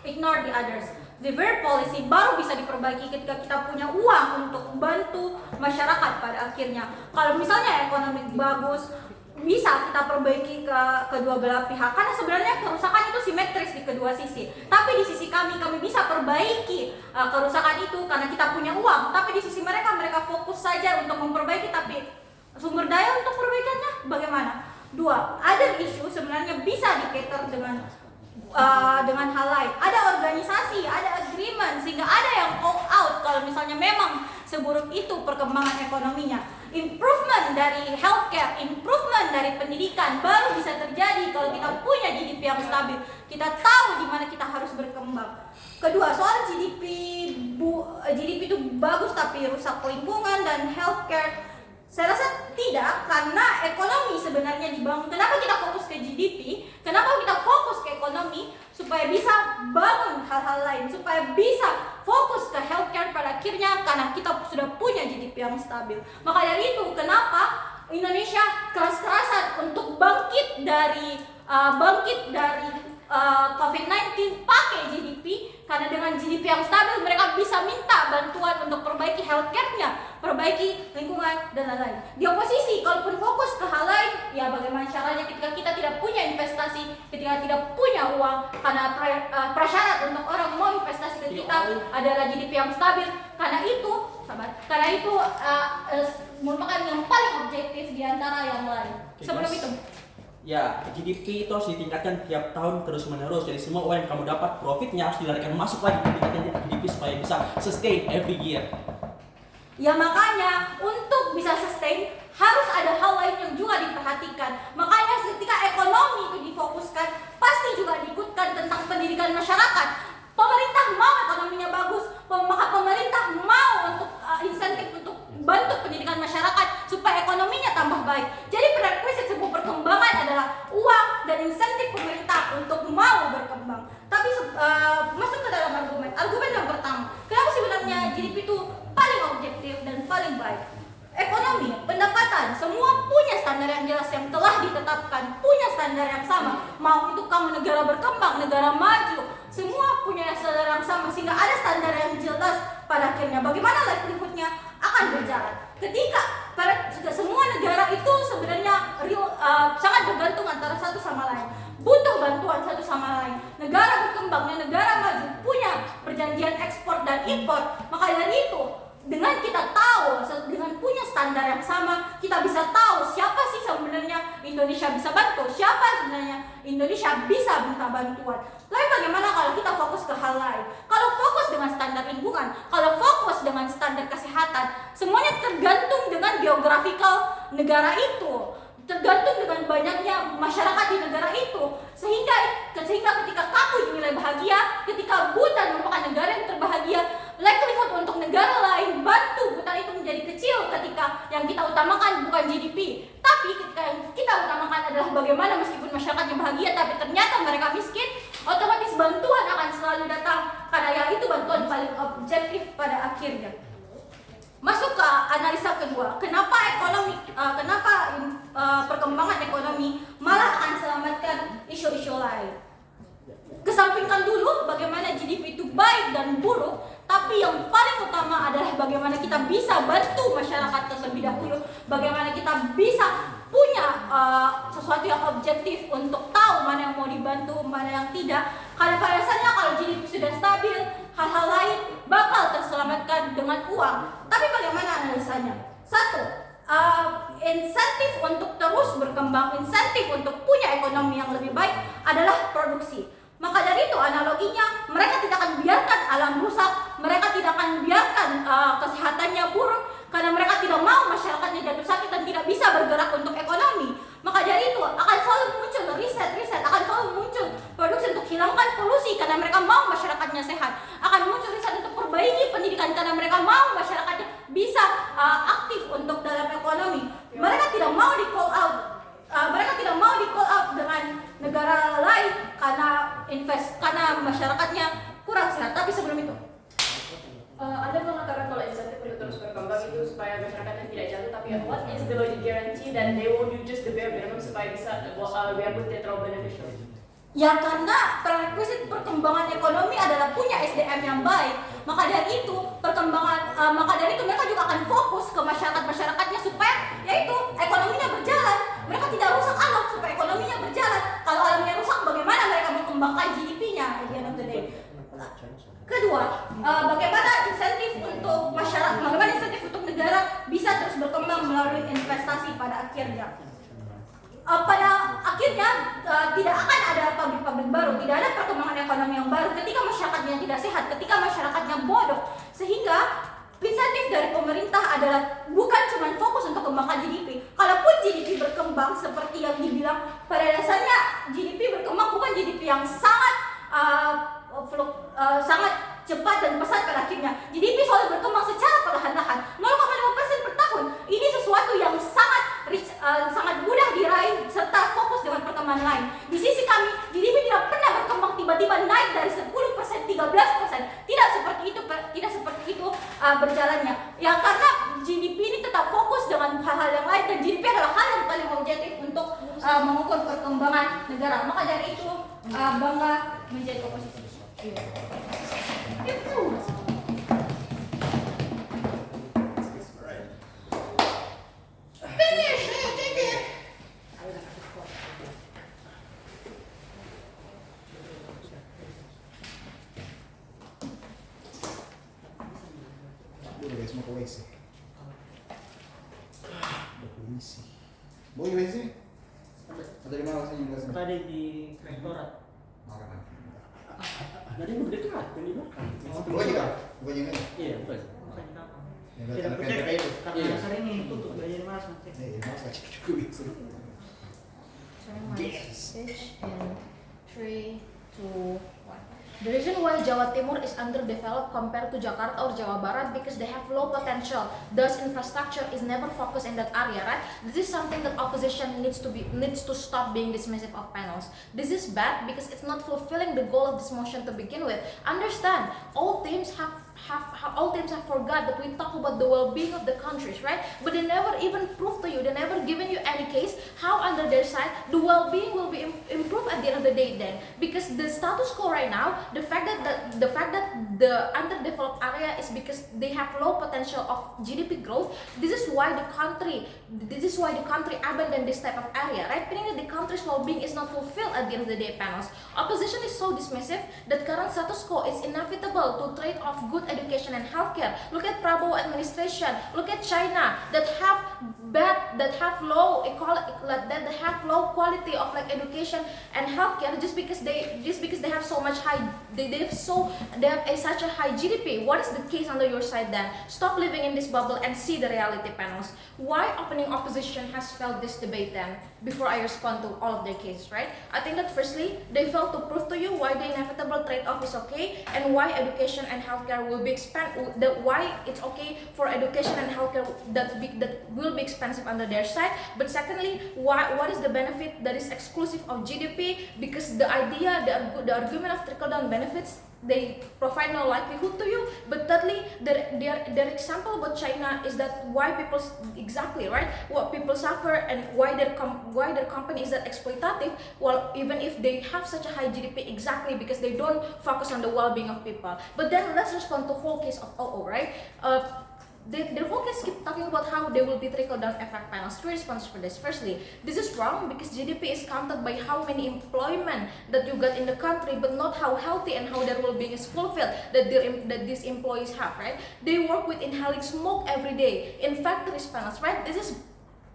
ignore the others. Severe policy baru bisa diperbaiki ketika kita punya uang untuk bantu masyarakat pada akhirnya. Kalau misalnya ekonomi bagus, bisa kita perbaiki ke kedua belah pihak karena sebenarnya kerusakan itu simetris di kedua sisi. Tapi di sisi kami bisa perbaiki kerusakan itu karena kita punya uang. Tapi di sisi mereka fokus saja untuk memperbaiki, tapi sumber daya untuk perbaikannya bagaimana? 2. Other issue sebenarnya bisa di-cater dengan hal lain. Ada organisasi, ada agreement sehingga ada yang call out kalau misalnya memang seburuk itu perkembangan ekonominya. Improvement dari healthcare, improvement dari pendidikan baru bisa terjadi kalau kita punya GDP yang stabil. Kita tahu di mana kita harus berkembang. Kedua, soal GDP itu bagus tapi rusak lingkungan dan healthcare. Saya rasa tidak, karena ekonomi sebenarnya dibangun. Kenapa kita fokus ke GDP? Kenapa kita fokus ke ekonomi? Supaya bisa bangun hal-hal lain, supaya bisa fokus ke healthcare pada akhirnya karena kita sudah punya GDP yang stabil. Maka dari itu, kenapa Indonesia keras-kerasan untuk bangkit dari COVID-19 pakai GDP, karena dengan GDP yang stabil mereka bisa minta bantuan untuk perbaiki healthcare-nya, perbaiki lingkungan dan lain-lain. Di oposisi, kalaupun fokus ke hal lain, ya bagaimana caranya ketika kita tidak punya investasi, ketika tidak punya uang, karena prasyarat untuk orang mau investasi ke kita adalah GDP yang stabil. Karena itu merupakan yang paling objektif di antara yang lain. Sebelum itu, ya GDP itu harus ditingkatkan tiap tahun terus menerus. Jadi semua uang yang kamu dapat profitnya harus dilarikan masuk lagi ke GDP supaya bisa sustain every year. ya makanya untuk bisa sustain harus ada hal lain yang juga diperhatikan. Makanya ketika ekonomi itu difokuskan, pasti juga diikutkan tentang pendidikan masyarakat. Pemerintah mau ekonominya bagus, maka pemerintah mau untuk insentif untuk bantu pendidikan masyarakat supaya ekonominya tambah baik. Jadi prerequisite sebuah perkembangan adalah uang dan insentif pemerintah untuk mau berkembang. Tapi masuk ke dalam argumen yang pertama, kenapa sebenarnya GDP itu paling objektif dan paling baik? Ekonomi, pendapatan, semua punya standar yang jelas yang telah ditetapkan, punya standar yang sama. Mau itu kamu negara berkembang, negara maju, semua punya standar yang sama sehingga ada standar yang jelas pada akhirnya. Bagaimana livelihood-nya akan berjalan? Ketika semua negara itu sebenarnya sangat bergantung antara satu sama lain, butuh bantuan satu sama lain. Negara berkembang dan negara maju punya perjanjian ekspor dan impor. Maka dari itu, dengan kita tahu, dengan punya standar yang sama, kita bisa tahu siapa sih sebenarnya Indonesia bisa bantu, siapa sebenarnya Indonesia bisa minta bantuan. Lalu bagaimana kalau kita fokus ke hal lain? Kalau fokus dengan standar lingkungan, kalau fokus dengan standar kesehatan, semuanya tergantung dengan geographical negara itu. tergantung dengan banyaknya masyarakat di negara itu, sehingga ketika kamu dinilai bahagia, ketika Bhutan merupakan negara yang terbahagia, likelihood untuk negara lain bantu Bhutan itu menjadi kecil ketika yang kita utamakan bukan GDP, tapi ketika yang kita utamakan adalah bagaimana meskipun masyarakatnya bahagia tapi ternyata mereka miskin, otomatis bantuan akan selalu datang karena yang itu bantuan paling objektif pada akhirnya. Masuk ke analisa kedua, kenapa perkembangan ekonomi malah akan selamatkan isu-isu lain. Kesampingkan dulu bagaimana GDP itu baik dan buruk, tapi yang paling utama adalah bagaimana kita bisa bantu masyarakat terlebih dahulu, bagaimana kita bisa punya sesuatu yang objektif untuk tahu mana yang mau dibantu, mana yang tidak. Karena pada dasarnya kalau GDP sudah stabil, hal-hal lain bakal terselamatkan dengan uang. Tapi bagaimana analisanya? Satu, insentif untuk terus berkembang, insentif untuk punya ekonomi yang lebih baik adalah produksi. Maka dari itu analoginya, mereka tidak akan biarkan alam rusak, mereka tidak akan biarkan kesehatannya buruk, karena mereka tidak mau masyarakatnya jatuh sakit dan tidak bisa bergerak untuk ekonomi. Maka dari itu akan selalu muncul riset, akan selalu muncul produksi untuk hilangkan polusi karena mereka mau masyarakatnya sehat. Akan muncul riset untuk perbaiki pendidikan karena mereka mau masyarakatnya bisa aktif untuk dalam ekonomi. Mereka tidak mau di call out. Mereka tidak mau di call out dengan negara lain karena masyarakatnya kurang sehat. Tapi sebelum itu, Anda mengatakan kalau insentif untuk terus berkembang itu supaya masyarakatnya tidak jatuh, tapi what is the guarantee that they will do just the bare minimum supaya bisa biarpun tidak terlalu beneficial? ya karena prerequisite perkembangan ekonomi adalah punya SDM yang baik. Maka dari itu mereka juga akan fokus ke masyarakatnya supaya yaitu ekonominya berjalan. Mereka tidak rusak alam supaya ekonominya berjalan. Kalau alamnya rusak, bagaimana mereka mengembangkan GDP-nya at the end of the day? Kedua, bagaimana insentif untuk masyarakat, bagaimana insentif untuk negara bisa terus berkembang melalui investasi pada akhirnya. Pada akhirnya tidak akan ada pabrik-pabrik baru, tidak ada perkembangan ekonomi yang baru ketika masyarakatnya tidak sehat, ketika masyarakatnya bodoh. Sehingga insentif dari pemerintah adalah bukan cuma fokus untuk kembangkan GDP. Kalaupun GDP berkembang seperti yang dibilang, pada dasarnya GDP berkembang bukan GDP yang sangat cepat dan pesat pada akhirnya. GDP selalu berkembang secara perlahan-lahan, 0,5% per tahun. Ini sesuatu yang sangat mudah diraih serta fokus dengan perkembangan lain. Di sisi kami, GDP tidak pernah berkembang tiba-tiba naik dari 10%, 13%. Tidak seperti itu berjalannya. Ya karena GDP ini tetap fokus dengan hal-hal yang lain dan GDP adalah hal yang paling objektif untuk mengukur perkembangan negara. Maka dari itu bangga menjadi oposisi. Semua ke WC. Udah polisi. Boy WC. Dari mana rasanya enggak sih? Tadi di rektorat. Makanan. Jadi udah dekat, yang di belakang. Bukan juga. Bukan juga. Iya, betul. Tidak PTP itu. Karena sering ini tutup gak jadi mas. Iya, mas gak cukup itu. Yes. In 3, 2, 1. The reason why Jawa Timur is underdeveloped compared to Jakarta or Jawa Barat because they have low potential. Thus, infrastructure is never focused in that area, right? This is something that opposition needs to stop being dismissive of panels. This is bad because it's not fulfilling the goal of this motion to begin with. Understand, all teams have forgot that we talk about the well-being of the countries, right? But they never even prove to you, they never given you any case how under their side the well-being will be improved at the end of the day then. Because the status quo right now, the fact that the underdeveloped area is because they have low potential of GDP growth. This is why the country abandoned this type of area, right? Meaning that the country's well-being is not fulfilled at the end of the day, panels. Opposition is so dismissive that current status quo is inevitable to trade off good education and healthcare. Look at Prabowo administration. Look at China that have bad that have low quality of like education and healthcare just because they have so much high they have such a high GDP. What is the case under your side then? Stop living in this bubble and see the reality, panels. Why opening opposition has failed this debate then? Before I respond to all of their cases, right? I think that firstly they failed to prove to you why the inevitable trade-off is okay and why education and healthcare will be why it's okay for education and healthcare that will be expensive under their side. But secondly, what is the benefit that is exclusive of GDP? Because the argument of trickle-down benefits, they provide no likelihood to you. But thirdly, their example about China is that why people exactly right what people suffer and why their company is that exploitative. Well, even if they have such a high GDP, exactly because they don't focus on the well-being of people. But then let's respond to the whole case of OO, right? The whole case keep talking about how there will be trickle-down effect, panels. Three responses for this. Firstly, this is wrong because GDP is counted by how many employment that you got in the country, but not how healthy and how their well-being is fulfilled that these employees have, right? They work with inhaling smoke every day in factories, panels, right? This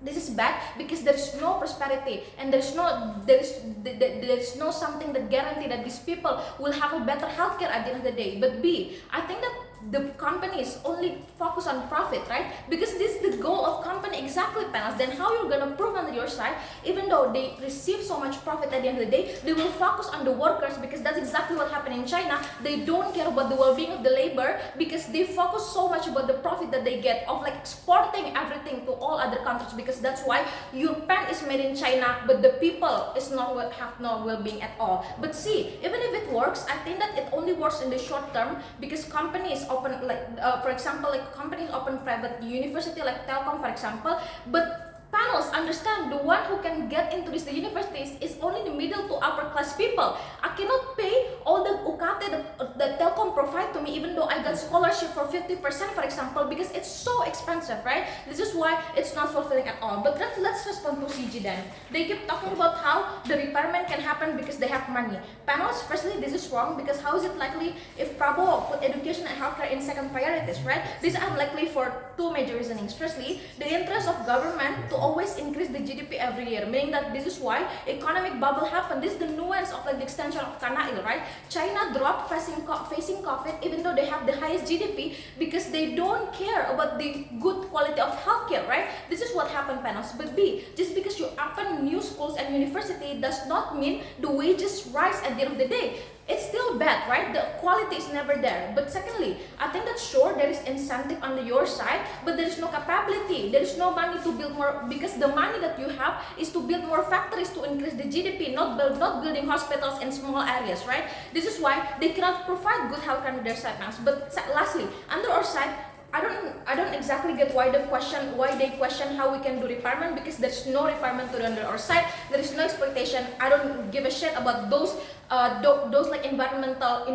is bad because there is no prosperity and there is no something that guarantee that these people will have a better healthcare at the end of the day. But B, I think that the companies only focus on profit, right? Because this is the goal of company, exactly, panels. Then how you're gonna prove on your side, even though they receive so much profit at the end of the day, they will focus on the workers because that's exactly what happened in China. They don't care about the well-being of the labor because they focus so much about the profit that they get of like exporting everything to all other countries, because that's why your pen is made in China, but the people is not have no well-being at all. But see, even if it works, I think that it only works in the short term because companies open for example, like companies open private university like Telkom, for example, but panels understand the one who can get into these universities is only the middle to upper class people. I cannot pay all the UKT that Telkom provide to me, even though I got scholarship for 50%, for example, because it's so expensive, right? This is why it's not fulfilling at all. But let's respond to CG then. They keep talking about how the repairment can happen because they have money. Panels, firstly, this is wrong because how is it likely if Prabowo put education and healthcare in second priorities, right? This is unlikely for two major reasonings. Firstly, the interest of government to always increase the GDP every year, meaning that this is why economic bubble happened. This is the nuance of like the extension of Kanail, right? China dropped facing COVID even though they have the highest GDP because they don't care about the good quality of healthcare, right? This is what happened, panels. But B, just because you open new schools and university does not mean the wages rise at the end of the day. It's still bad, right? The quality is never there. But secondly, I think that sure there is incentive on your side, but there is no capability. There is no money to build more because the money that you have is to build more factories to increase the GDP, not building hospitals in small areas, right? This is why they cannot provide good healthcare on their side, now. But lastly, under our side, I don't exactly get why they question how we can do repairment because there's no repairment to do under our side. There is no exploitation. I don't give a shit about those like environmental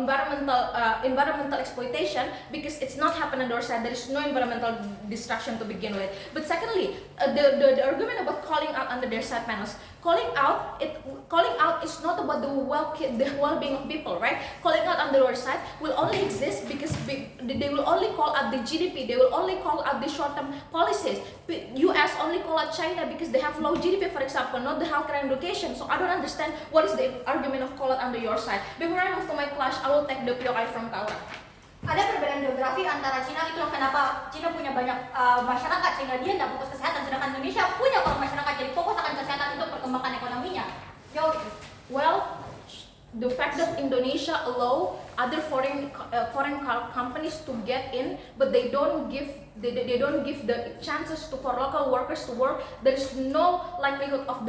exploitation because it's not happening on our side. There is no environmental destruction to begin with. But secondly, the argument about calling out under their side, panels. Calling out is not about the well-being of people, right? Calling out under our side will only exist because they will only call out the GDP. They will only call out the short-term policies. US only call out China because they have low GDP, for example, not the healthcare and education. So I don't understand what is the argument of call out under your side. Before I move to my clash, I will take the POI from Kaura. Ada perbedaan geografi antara Cina, itulah kenapa Cina punya banyak masyarakat sehingga dia tidak fokus kesehatan, sedangkan Indonesia punya kalau masyarakat jadi fokus akan kesehatan untuk perkembangan ekonominya. Well, the fact that Indonesia allow other foreign companies to get in, but they don't give the chances for local workers to work. There is no likelihood of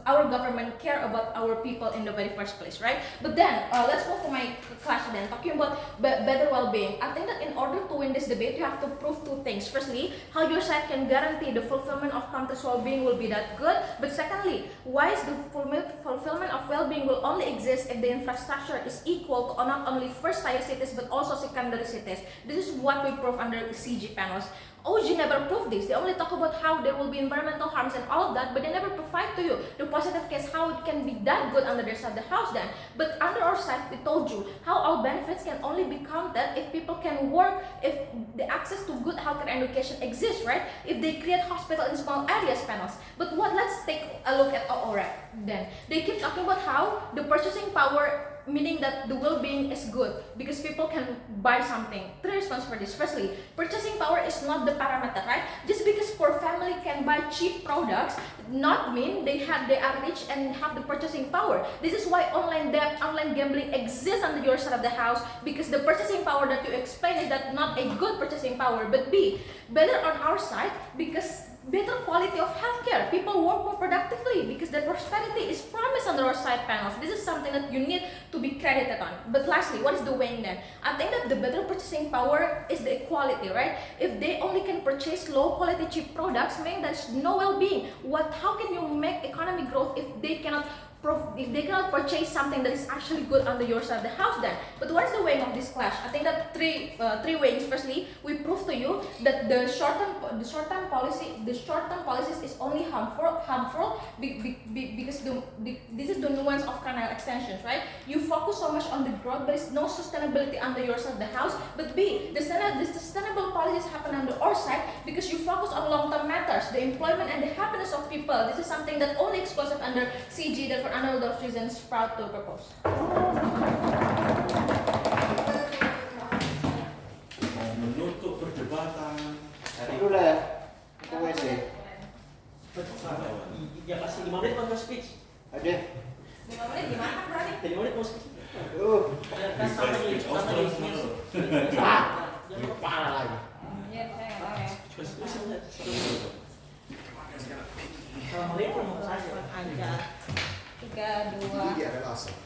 our government care about our people in the very first place, right? But then let's move to my clash then, talking about better well-being. I think that in order to win this debate, you have to prove two things. Firstly, how your side can guarantee the fulfillment of country's well-being will be that good. But secondly, why is the fulfillment of well-being will only exist if the infrastructure is equal to not only first-tier cities but also secondary cities. This is what we prove under CG panels. OG never proved this. They only talk about how there will be environmental harms and all of that, but they never provide to you the positive case how it can be that good under their side of the house then. But under our side, we told you how our benefits can only be counted if people can work, if the access to good healthcare and education exists, right? If they create hospital in small areas panels. But let's take a look at OREC then. They keep talking about how the purchasing power, meaning that the well-being is good because people can buy something. Three responses for this. Firstly, purchasing power is not the parameter, right? Just because poor family can buy cheap products, not mean they are rich and have the purchasing power. This is why online debt, online gambling exists under your side of the house, because the purchasing power that you explain is that not a good purchasing power, but B, better on our side because better quality of healthcare. People work more productively because the prosperity is promised on our side panels. This is something that you need to be credited on. But lastly, what is the weighing then? I think that the better purchasing power is the equality, right? If they only can purchase low quality cheap products, meaning there's no well-being. How can you make economic growth if they cannot purchase something that is actually good under your side of the house then? But what is the weighing of this clash? I think that three weighings. Firstly, we prove to you that the short-term policies is only harmful because this is the nuance of canal extensions, right? You focus so much on the growth, there is no sustainability under your side of the house. But B, the sustainable policies happen under our side because you focus on long-term matters, the employment and the happiness of people. This is something that only exclusive under CG, that for another of reasons proud to propose. Menutup perdebatan. Tadi dulu lah ya. Ke WC. Ya kasih 5 menit mau speech. Ada. 5 menit gimana berarti? 5 menit mau speech. Aduh. Kan sama di Parah lagi. Iya, saya nggak tahu ya. Assalamualaikum. aja 3, 2, Ini dia ada laser.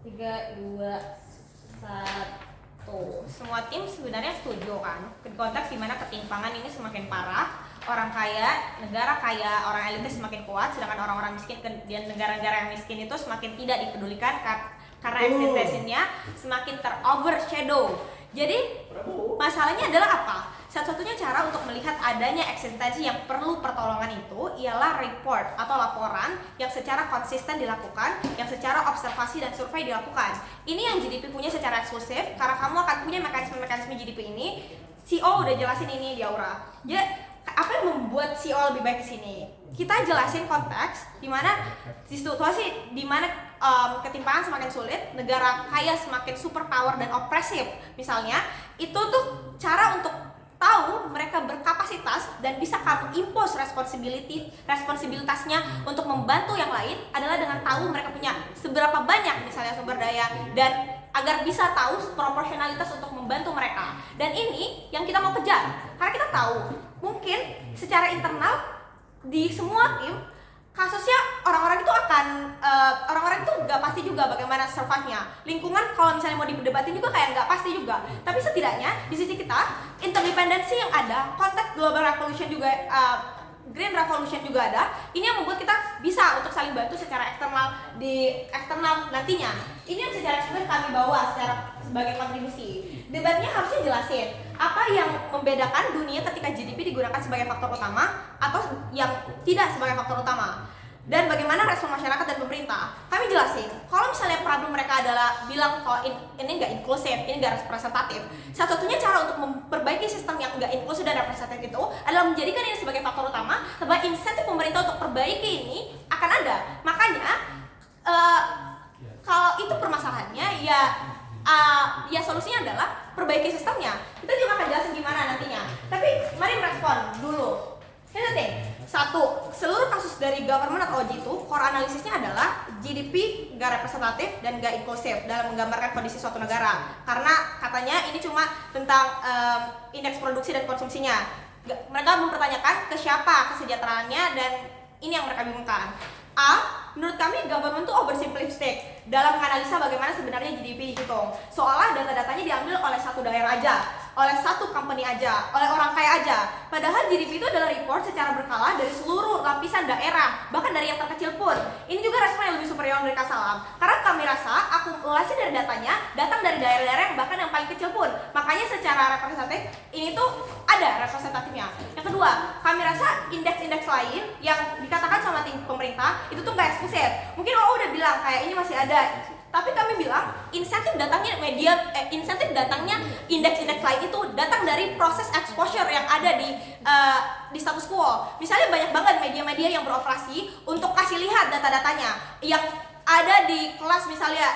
3, 2, 1. Semua tim sebenarnya setuju kan, konteks di mana ketimpangan ini semakin parah. Orang kaya, negara kaya, orang elitis semakin kuat, sedangkan orang-orang miskin dan negara-negara yang miskin itu semakin tidak dipedulikan karena eksistensinya semakin terovershadow. Jadi masalahnya adalah apa? Satu-satunya cara untuk melihat adanya eksistensi yang perlu pertolongan itu ialah report atau laporan yang secara konsisten dilakukan, yang secara observasi dan survei dilakukan. Ini yang GDP punya secara eksklusif, karena kamu akan punya mekanisme-mekanisme GDP ini. CEO udah jelasin ini di Aura. Jadi apa yang membuat CEO lebih baik di sini? Kita jelasin konteks di mana situasi di mana ketimpangan semakin sulit, negara kaya semakin superpower dan opresif. Misalnya, itu tuh cara untuk tahu mereka berkapasitas dan bisa kamu impose responsibilitasnya untuk membantu yang lain adalah dengan tahu mereka punya seberapa banyak misalnya sumber daya, dan agar bisa tahu proporsionalitas untuk membantu mereka. Dan ini yang kita mau kejar, karena kita tahu mungkin secara internal di semua tim kasusnya orang-orang itu nggak pasti juga bagaimana survive-nya. Lingkungan kalau misalnya mau didebatin juga kayak nggak pasti juga. Tapi setidaknya di sisi kita interdependensi yang ada, konteks global revolution juga, green revolution juga ada. Ini yang membuat kita bisa untuk saling bantu secara eksternal nantinya. Ini yang secara eksklusif kami bawa sebagai kontribusi. Debatnya harusnya jelasin apa yang membedakan dunia ketika GDP digunakan sebagai faktor utama atau yang tidak sebagai faktor utama, dan bagaimana respon masyarakat dan pemerintah. Kami jelasin kalau misalnya problem mereka adalah bilang kalau ini nggak inklusif, ini nggak representatif. Satu-satunya cara untuk memperbaiki sistem yang nggak inklusif dan representatif itu adalah menjadikan ini sebagai faktor utama, bahwa insentif pemerintah untuk perbaiki ini akan ada. Makanya kalau itu permasalahannya ya solusinya adalah perbaiki sistemnya. Kita juga akan jelasin gimana nantinya. Tapi mari merespon dulu. Here's the thing. 1, seluruh kasus dari government atau OJ itu core analisisnya adalah GDP gak representatif dan gak inklusif dalam menggambarkan kondisi suatu negara. Karena katanya ini cuma tentang indeks produksi dan konsumsinya. Mereka mempertanyakan ke siapa kesejahteraannya, dan ini yang mereka bingungkan. Menurut kami government tuh oversimplistic dalam menganalisa bagaimana sebenarnya GDP dihitung. Seolah data-datanya diambil oleh satu daerah aja. oleh satu company aja, oleh orang kaya aja. Padahal GDP itu adalah report secara berkala dari seluruh lapisan daerah, bahkan dari yang terkecil pun. Ini juga respon yang lebih superior dari Kasalam, karena kami rasa akumulasi dari datanya datang dari daerah-daerah yang bahkan yang paling kecil pun. Makanya secara representatif ini tuh ada representatifnya. Yang kedua, kami rasa indeks-indeks lain yang dikatakan sama tim pemerintah itu tuh nggak eksklusif. Mungkin udah bilang kayak ini masih ada. Tapi kami bilang insentif datangnya indeks-indeks lain itu datang dari proses exposure yang ada di status quo. Misalnya banyak banget media-media yang beroperasi untuk kasih lihat data-datanya yang ada di kelas, misalnya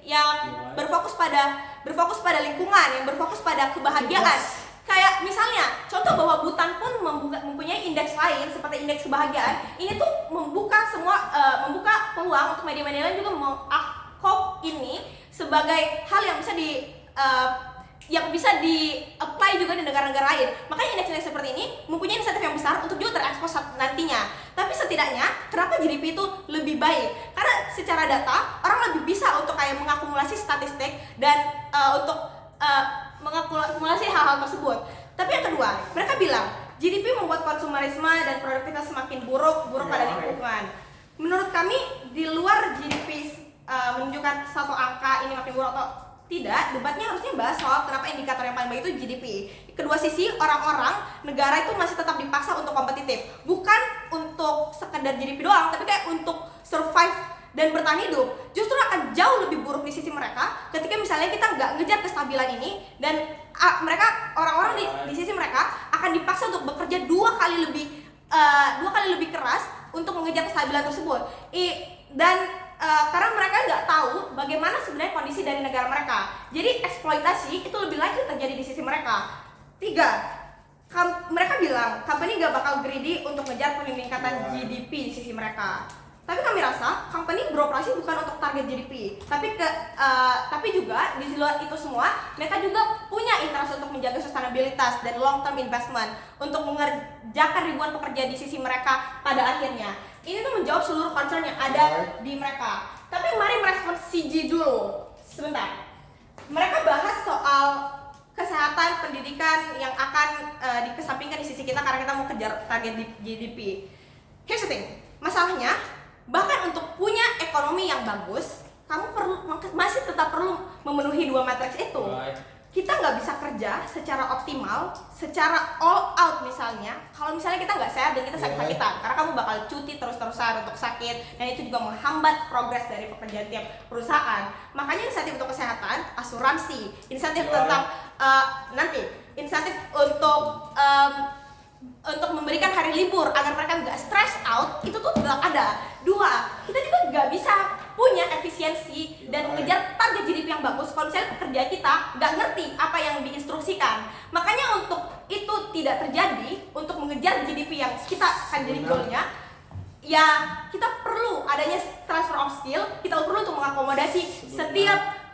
yang berfokus pada lingkungan, yang berfokus pada kebahagiaan. Kayak misalnya, contoh bahwa Bhutan pun mempunyai indeks lain seperti indeks kebahagiaan. Ini tuh membuka peluang untuk media-media lain juga mengakop ini sebagai hal yang bisa di-apply juga di negara-negara lain. Makanya indeks-indeks seperti ini mempunyai insentif yang besar untuk juga terekspos nantinya. Tapi setidaknya, kenapa GDP itu lebih baik? Karena secara data, orang lebih bisa untuk kayak mengakumulasi statistik dan untuk mengakumulasi hal-hal tersebut. Tapi yang kedua, mereka bilang GDP membuat konsumerisme dan produktivitas semakin buruk pada lingkungan. Menurut kami, di luar GDP menunjukkan satu angka ini makin buruk atau tidak, debatnya harusnya bahas soal kenapa indikator yang paling baik itu GDP. Kedua sisi, orang-orang, negara itu masih tetap dipaksa untuk kompetitif, bukan untuk sekedar GDP doang, tapi kayak untuk survive dan bertahan hidup. Justru akan jauh lebih buruk di sisi mereka ketika misalnya kita nggak ngejar kestabilan ini, dan orang-orang di sisi mereka akan dipaksa untuk bekerja dua kali lebih keras untuk mengejar kestabilan tersebut. Karena mereka nggak tahu bagaimana sebenarnya kondisi dari negara mereka. Jadi eksploitasi itu lebih likely terjadi di sisi mereka. 3. Mereka bilang company nggak bakal greedy untuk ngejar peningkatan GDP di sisi mereka. Tapi kami rasa company beroperasi bukan untuk target GDP, tapi juga di luar itu semua mereka juga punya interest untuk menjaga sustainabilitas dan long term investment untuk mengerjakan ribuan pekerja di sisi mereka pada akhirnya. Ini tuh menjawab seluruh concern yang ada di mereka. Tapi mari merespon CG dulu sebentar. Mereka bahas soal kesehatan, pendidikan yang akan dikesampingkan di sisi kita karena kita mau kejar target GDP. Here's the thing, masalahnya bahkan untuk punya ekonomi yang bagus, kamu masih tetap perlu memenuhi dua matriks itu. Kita nggak bisa kerja secara optimal, secara all out misalnya. Kalau misalnya kita nggak sehat dan kita sakit-sakitan, karena kamu bakal cuti terus-terusan untuk sakit, dan itu juga menghambat progres dari pekerjaan tiap perusahaan. Makanya insentif untuk kesehatan, asuransi, insentif tentang insentif untuk memberikan hari libur agar mereka nggak stress out, itu tuh tetap ada. 2, kita juga nggak bisa punya efisiensi dan mengejar target GDP yang bagus kalau misalnya pekerja kita nggak ngerti apa yang diinstruksikan. Makanya untuk itu tidak terjadi, untuk mengejar GDP yang kita akan jadi goalnya, ya kita perlu adanya transfer of skill, kita perlu untuk mengakomodasi setiap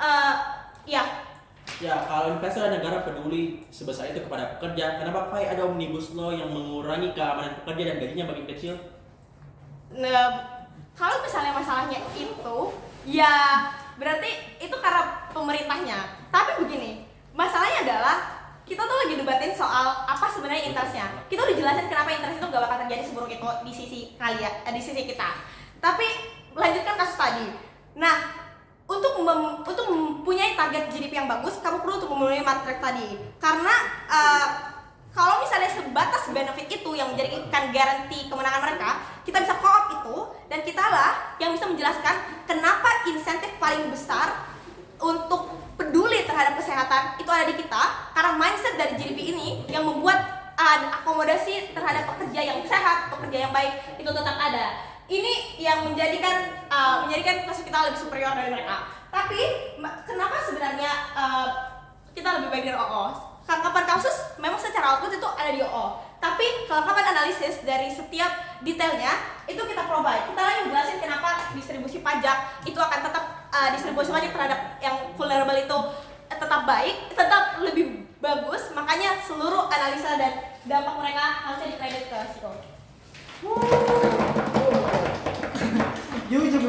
Ya, kalau investor dan negara peduli sebesar itu kepada pekerja, kenapa ada omnibus law yang mengurangi keamanan pekerja dan gajinya makin kecil? Nah, kalau misalnya masalahnya itu, ya berarti itu karena pemerintahnya. Tapi begini, masalahnya adalah kita tuh lagi debatin soal apa sebenarnya interestnya. Kita udah jelasin kenapa interest itu gak bakal terjadi seburuk itu di sisi kalian, di sisi kita. Tapi melanjutkan kasus tadi. Nah, untuk mempunyai target GDP yang bagus, kamu perlu untuk memenuhi matriks tadi. Karena kalau misalnya sebatas benefit itu yang menjadikan garansi kemenangan mereka, kita bisa co-op itu, dan kita lah yang bisa menjelaskan kenapa insentif paling besar untuk peduli terhadap kesehatan itu ada di kita. Karena mindset dari GDP ini yang membuat akomodasi terhadap pekerja yang sehat, pekerja yang baik itu tetap ada. Ini yang menjadikan kasus kita lebih superior dari mereka. Tapi kenapa sebenarnya kita lebih baik dari OO? Kelengkapan kasus memang secara output itu ada di OO. Tapi kelengkapan analisis dari setiap detailnya itu kita provide. Kita lagi jelasin kenapa distribusi pajak itu akan tetap distribusi pajak terhadap yang vulnerable itu tetap baik, tetap lebih bagus. Makanya seluruh analisa dan dampak mereka harusnya dikredit ke CEO. Jujur,